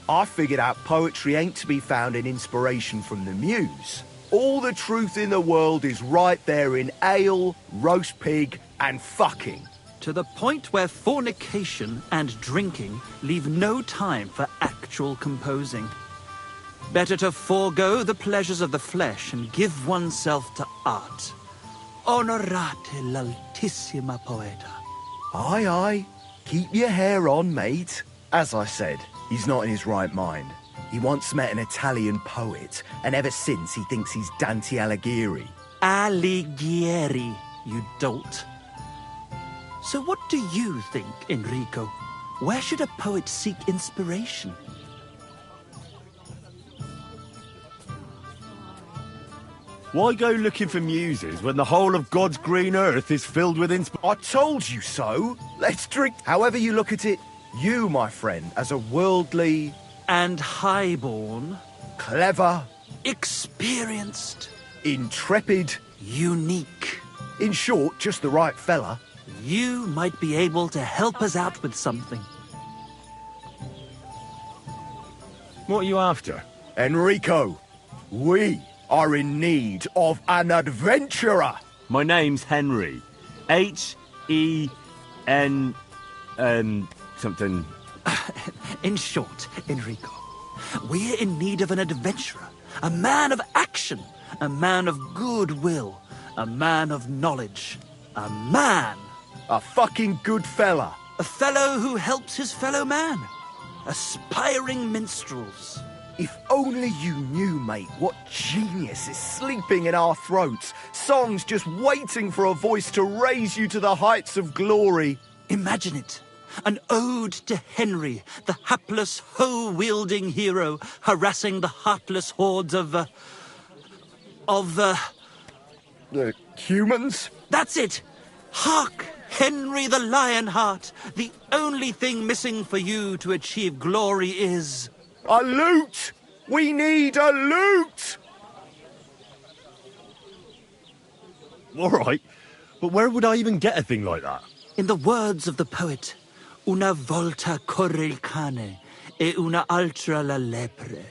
I figured out poetry ain't to be found in inspiration from the muse. All the truth in the world is right there in ale, roast pig, and fucking. To the point where fornication and drinking leave no time for actual composing. Better to forego the pleasures of the flesh and give oneself to art. Onorate l'altissima poeta. Aye, aye. Keep your hair on, mate. As I said, he's not in his right mind. He once met an Italian poet, and ever since he thinks he's Dante Alighieri. Alighieri, you dolt. So what do you think, Enrico? Where should a poet seek inspiration? Why go looking for muses when the whole of God's green earth is filled with I told you so. Let's drink. However you look at it, you, my friend, as a worldly... And highborn. Clever. Experienced. Intrepid. Unique. In short, just the right fella. You might be able to help us out with something. What are you after? Enrico, we are in need of an adventurer. My name's Henry. H-E-N... something... In short, Enrico, we're in need of an adventurer, a man of action, a man of goodwill, a man of knowledge, a man. A fucking good fella. A fellow who helps his fellow man. Aspiring minstrels. If only you knew, mate, what genius is sleeping in our throats. Songs just waiting for a voice to raise you to the heights of glory. Imagine it. An ode to Henry, the hapless, hoe-wielding hero, harassing the heartless hordes of The humans? That's it! Hark! Henry the Lionheart! The only thing missing for you to achieve glory is... A lute! We need a lute! All right, but where would I even get a thing like that? In the words of the poet, una volta corre il cane, e una altra la lepre.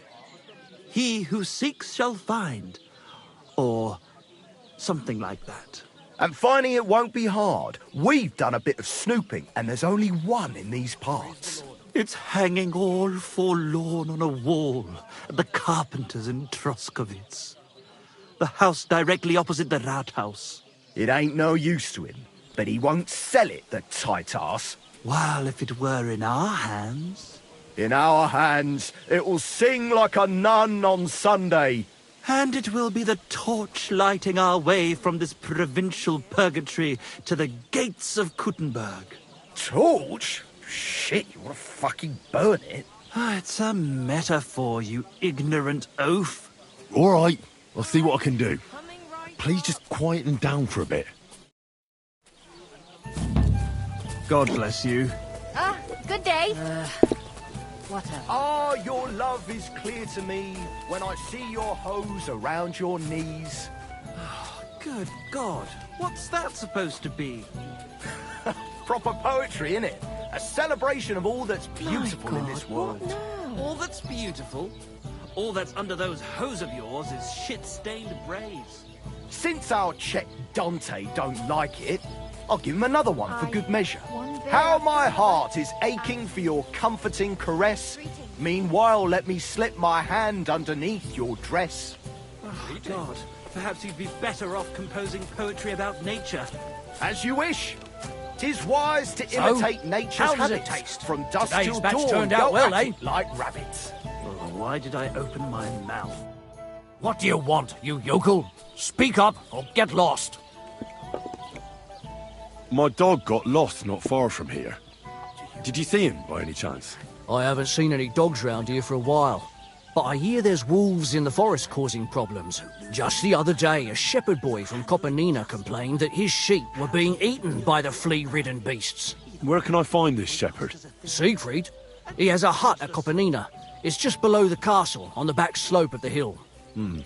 He who seeks shall find, or something like that. And finding it won't be hard. We've done a bit of snooping, and there's only one in these parts. It's hanging all forlorn on a wall at the carpenter's in Troskowitz. The house directly opposite the Rathaus. It ain't no use to him, but he won't sell it, the tight ass. Well, if it were in our hands... In our hands, it will sing like a nun on Sunday. And it will be the torch lighting our way from this provincial purgatory to the gates of Kuttenberg. Torch? Shit, you want to fucking burn it? It's a metaphor, you ignorant oaf. All right, I'll see what I can do. Please just quieten down for a bit. God bless you. Good day. Whatever. Ah, your love is clear to me when I see your hose around your knees. Good God, what's that supposed to be? Proper poetry, innit? A celebration of all that's beautiful in this world. All that's beautiful, all that's under those hose of yours is shit-stained braves. Since our Czech Dante don't like it, I'll give him another one for good measure. How my heart is aching for your comforting caress. Meanwhile, let me slip my hand underneath your dress. Oh, God, perhaps you'd be better off composing poetry about nature. As you wish. 'Tis wise to So, imitate nature's how does it habits. taste? From dusk Today's till batch dawn, turned out go well, at eh? it like rabbits. Oh, why did I open my mouth? What do you want, you yokel? Speak up or get lost. My dog got lost not far from here. Did you see him by any chance? I haven't seen any dogs round here for a while, but I hear there's wolves in the forest causing problems. Just the other day, a shepherd boy from Kopanina complained that his sheep were being eaten by the flea-ridden beasts. Where can I find this shepherd? Siegfried? He has a hut at Kopanina. It's just below the castle, on the back slope of the hill. And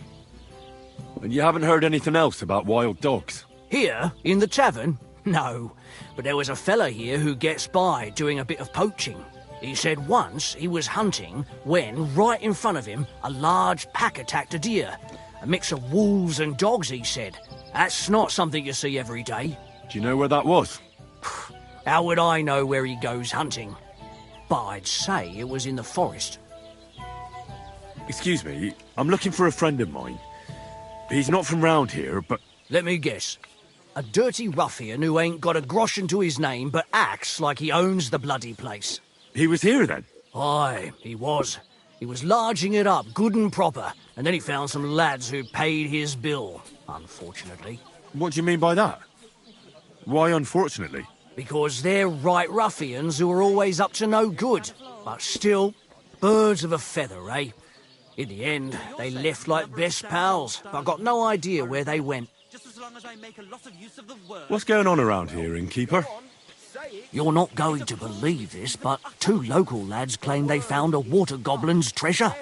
you haven't heard anything else about wild dogs? Here, in the tavern? No, but there was a fella here who gets by doing a bit of poaching. He said once he was hunting when, right in front of him, a large pack attacked a deer. A mix of wolves and dogs, he said. That's not something you see every day. Do you know where that was? How would I know where he goes hunting? But I'd say it was in the forest. Excuse me, I'm looking for a friend of mine. He's not from round here, but... Let me guess. A dirty ruffian who ain't got a groschen to his name but acts like he owns the bloody place. He was here then? Aye, he was. He was larging it up, good and proper, and then he found some lads who paid his bill, unfortunately. What do you mean by that? Why unfortunately? Because they're right ruffians who are always up to no good, but still, birds of a feather, eh? In the end, they left like best pals, but I've got no idea where they went. What's going on around here, innkeeper? You're not going to believe this, but 2 local lads claim they found a water goblin's treasure.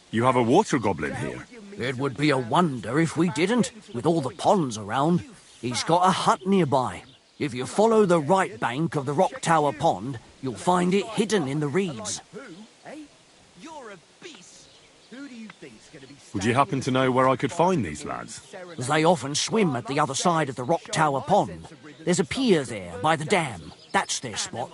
You have a water goblin here? It would be a wonder if we didn't, with all the ponds around. He's got a hut nearby. If you follow the right bank of the Rock Tower Pond, you'll find it hidden in the reeds. Would you happen to know where I could find these lads? They often swim at the other side of the Rock Tower Pond. There's a pier there by the dam. That's their spot.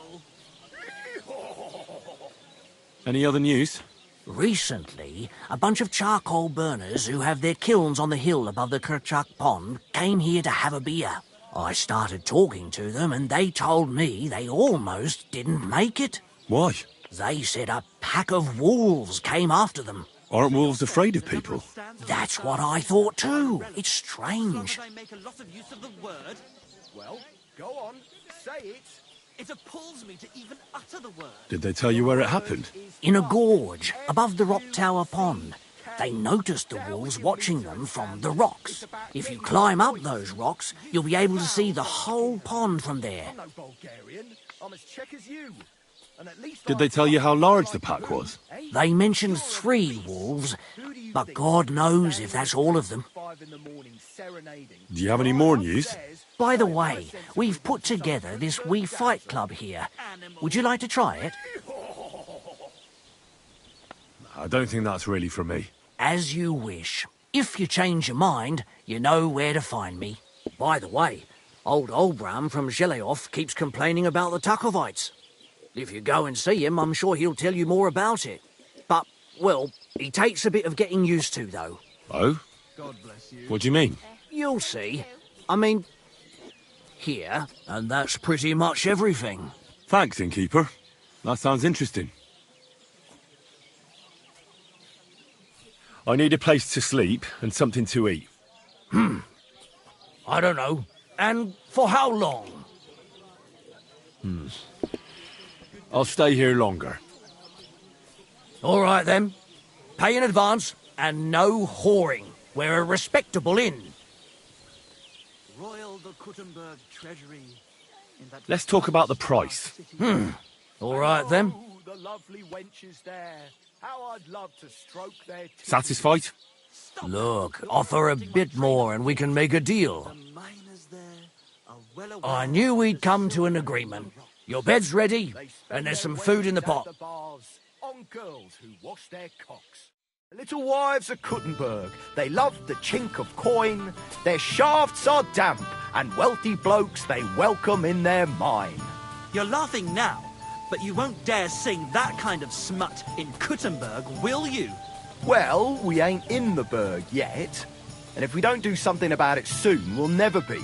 Any other news? Recently, a bunch of charcoal burners who have their kilns on the hill above the Kerchak Pond came here to have a beer. I started talking to them and they told me they almost didn't make it. Why? They said a pack of wolves came after them. Aren't wolves afraid of people? That's what I thought too. It's strange. Well, go on, say it. It appalls me to even utter the word. Did they tell you where it happened? In a gorge above the Rock Tower Pond. They noticed the wolves watching them from the rocks. If you climb up those rocks, you'll be able to see the whole pond from there. I'm no Bulgarian. I'm as Czech as you. Did they tell you how large the pack was? They mentioned 3 wolves, but God knows if that's all of them. Do you have any more news? By the way, we've put together this wee fight club here. Would you like to try it? I don't think that's really for me. As you wish. If you change your mind, you know where to find me. By the way, old Olbram from Zheleov keeps complaining about the Takovites. If you go and see him, I'm sure he'll tell you more about it. But, well, he takes a bit of getting used to, though. Oh? What do you mean? You'll see. I mean, here, and that's pretty much everything. Thanks, innkeeper. That sounds interesting. I need a place to sleep and something to eat. I don't know. And for how long? I'll stay here longer. All right, then. Pay in advance and no whoring. We're a respectable inn. Royal the Kuttenberg treasury. Let's talk about the price. All right, then. The lovely wenches there. How I'd love to stroke their teeth. Satisfied? Look, offer a bit more and we can make a deal. I knew we'd come to an agreement. Your bed's ready, and there's some food in the pot. On girls who wash their cocks. The little wives of Kuttenberg, they love the chink of coin, their shafts are damp, and wealthy blokes they welcome in their mine. You're laughing now, but you won't dare sing that kind of smut in Kuttenberg, will you? Well, we ain't in the Berg yet, and if we don't do something about it soon, we'll never be.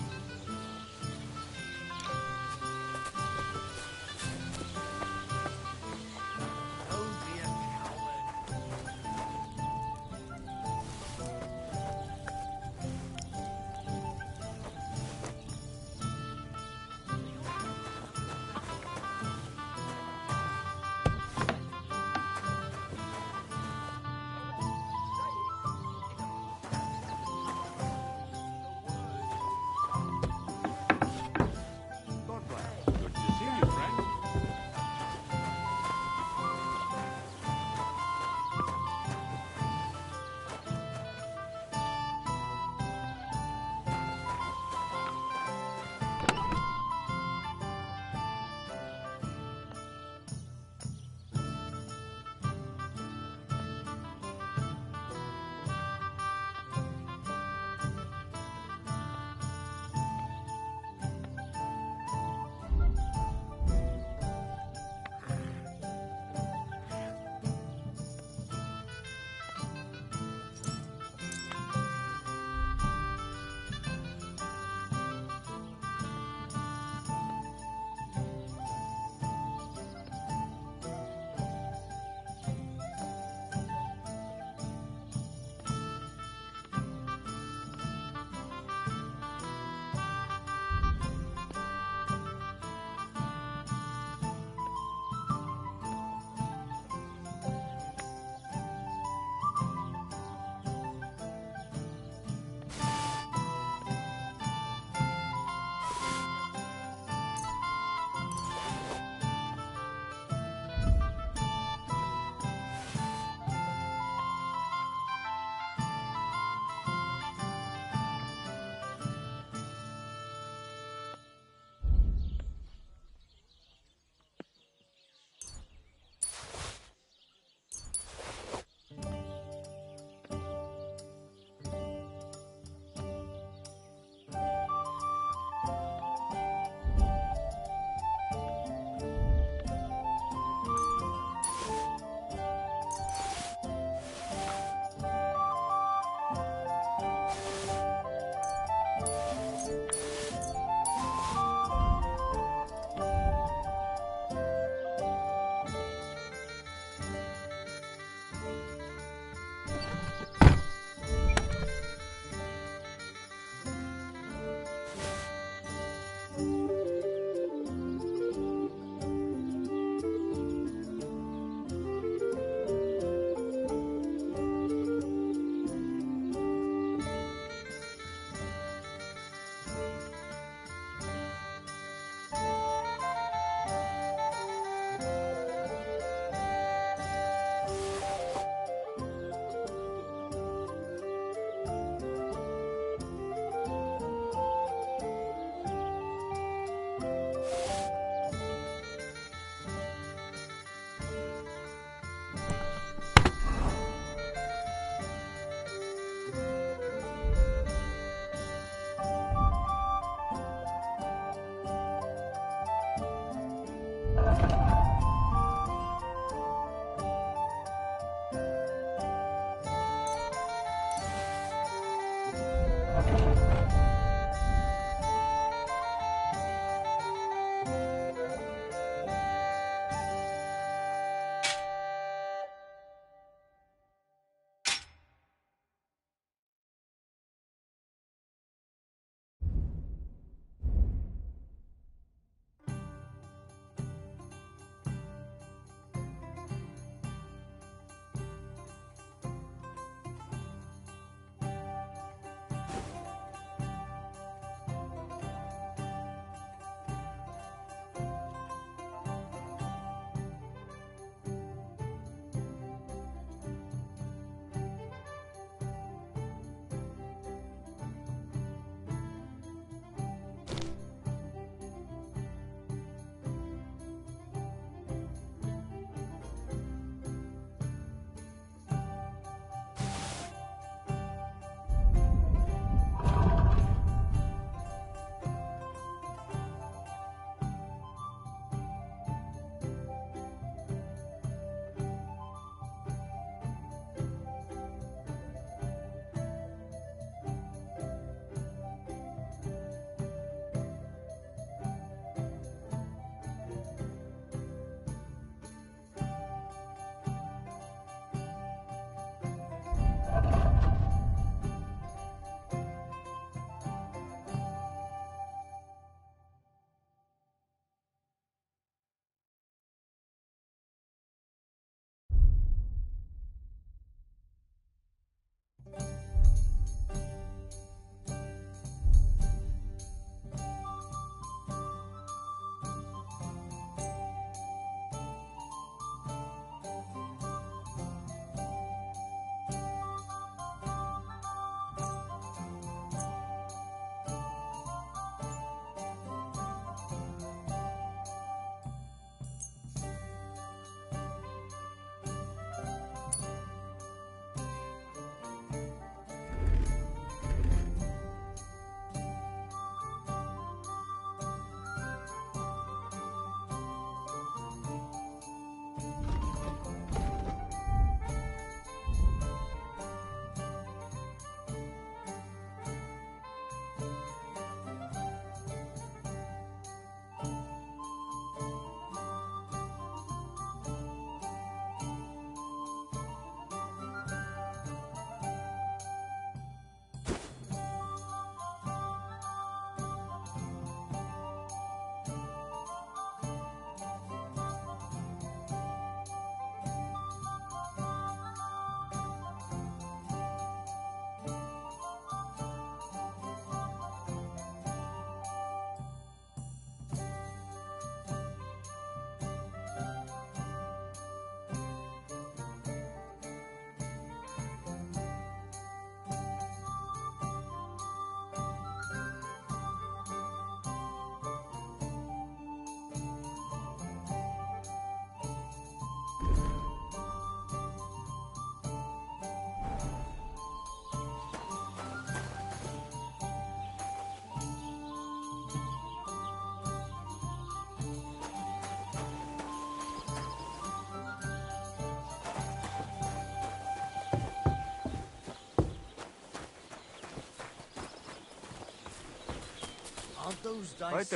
Aren't those dice? Heute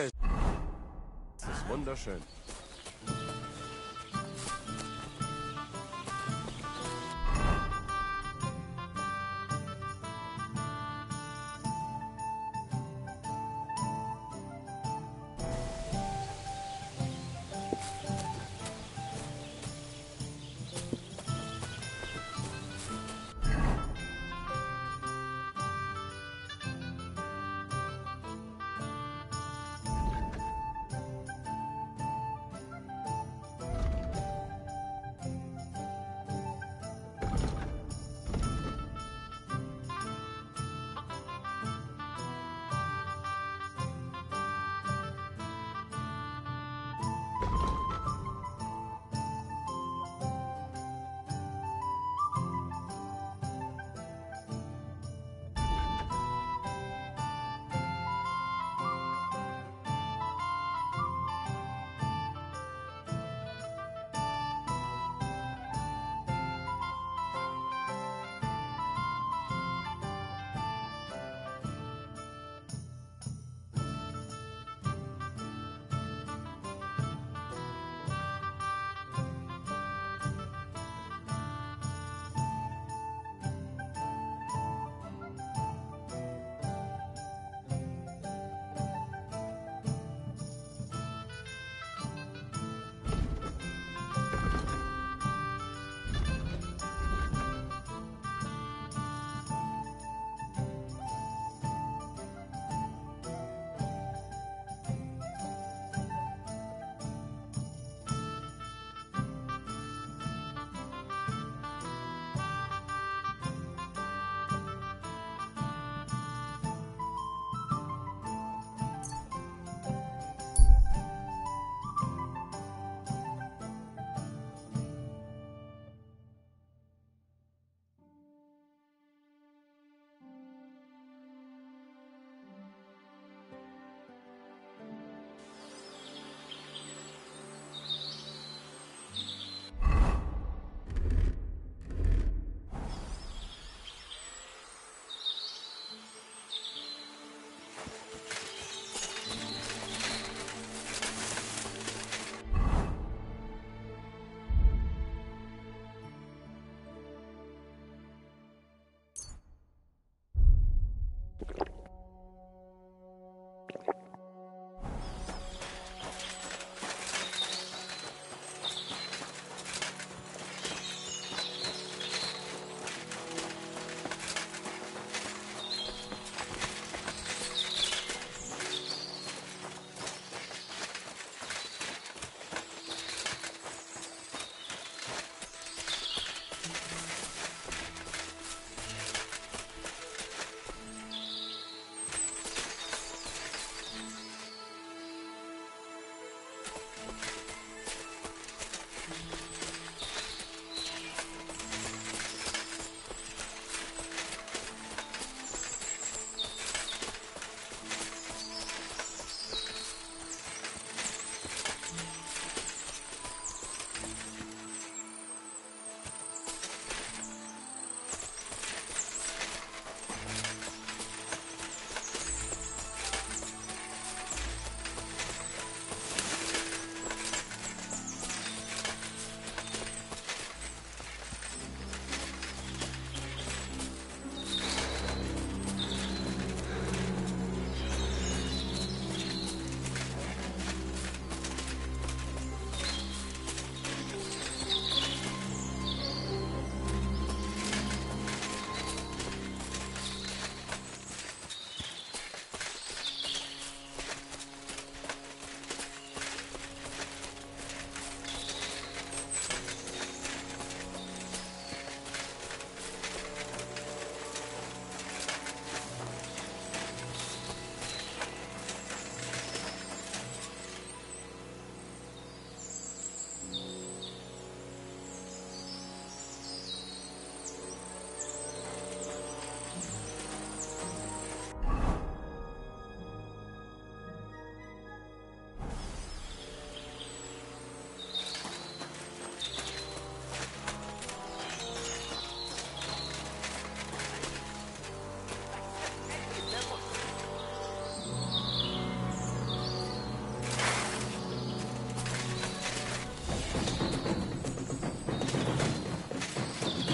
ist wunderschön.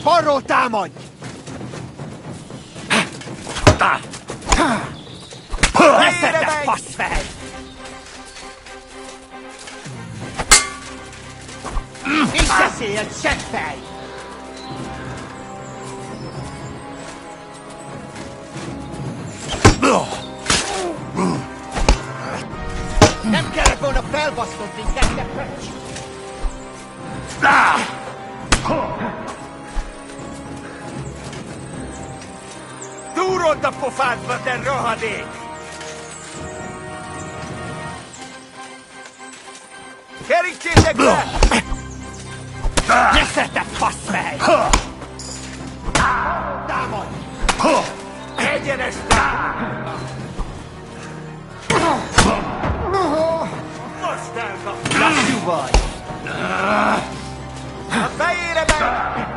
Forro damon! Sätter fastväg! Visa sig en köttväg! Nem kellett volna felbaszkodni, kezdte pöcs! Túrold a pofádba, te rohadék! Kerítsétek be! Neszetek, faszfej! Támadj! Egyenesre! Most elkap! Lassú vagy! A fejére meg!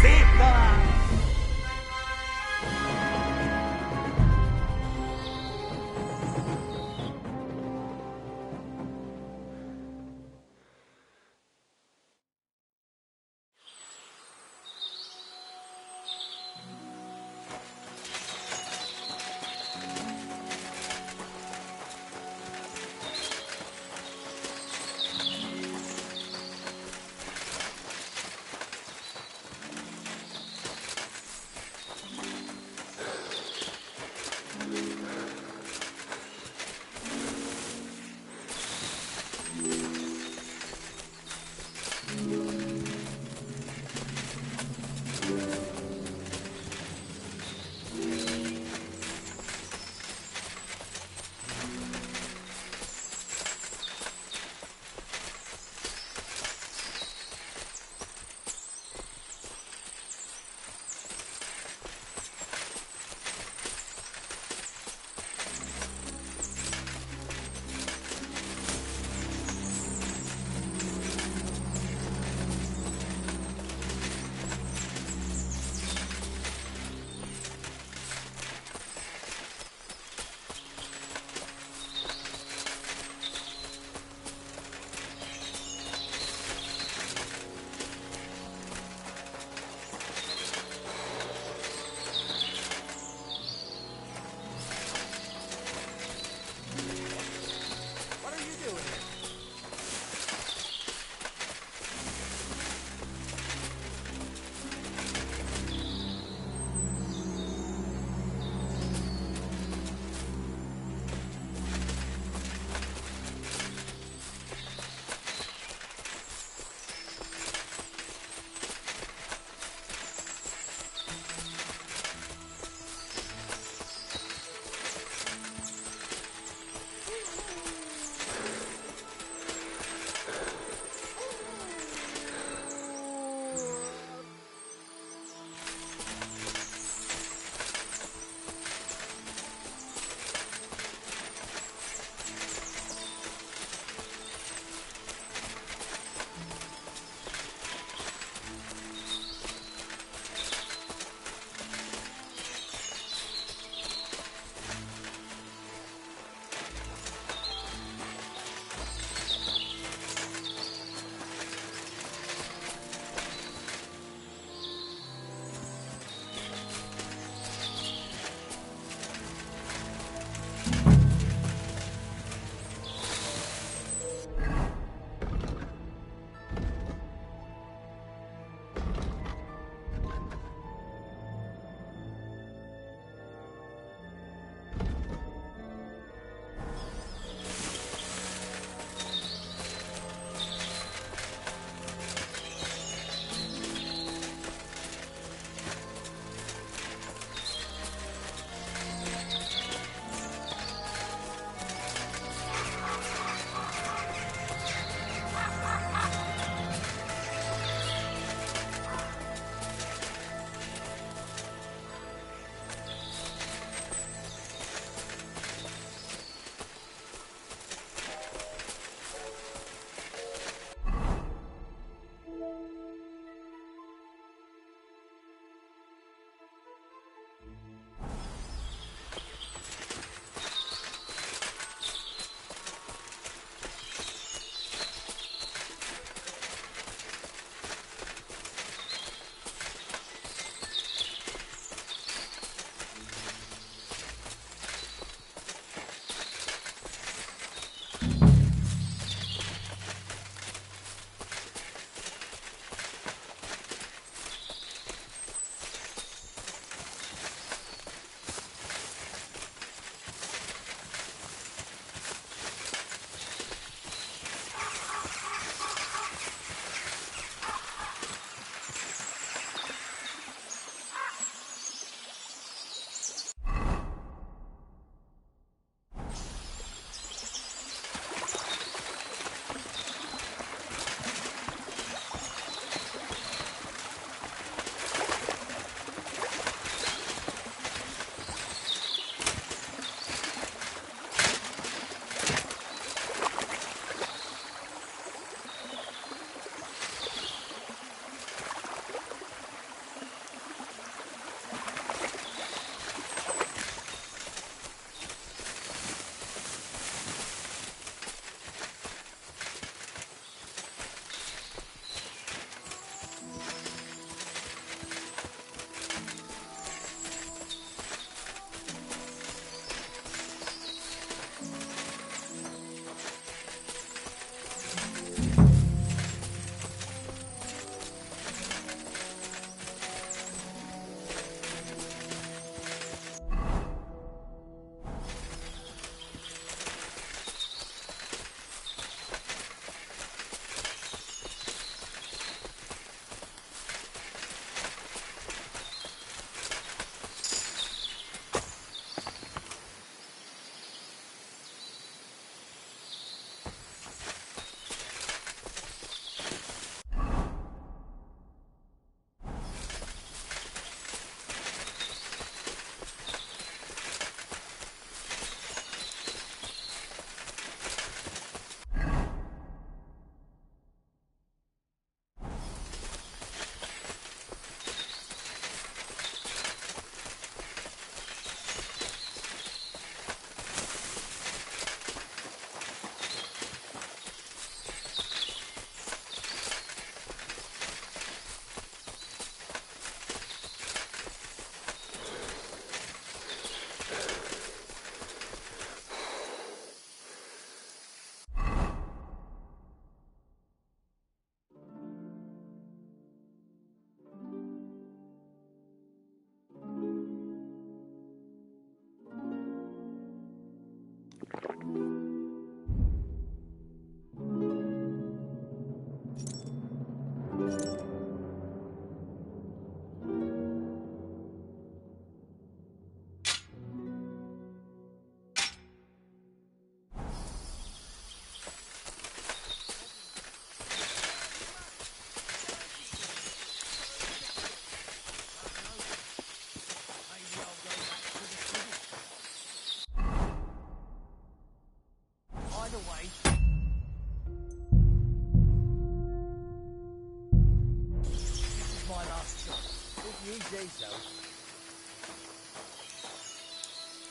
Szép talán!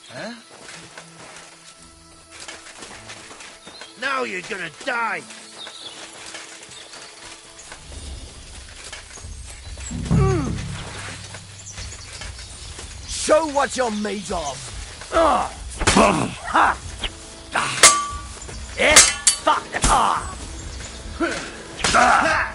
Huh? Now you're gonna die! Show what you're made of! Ha! Eh? Fuck! Ah!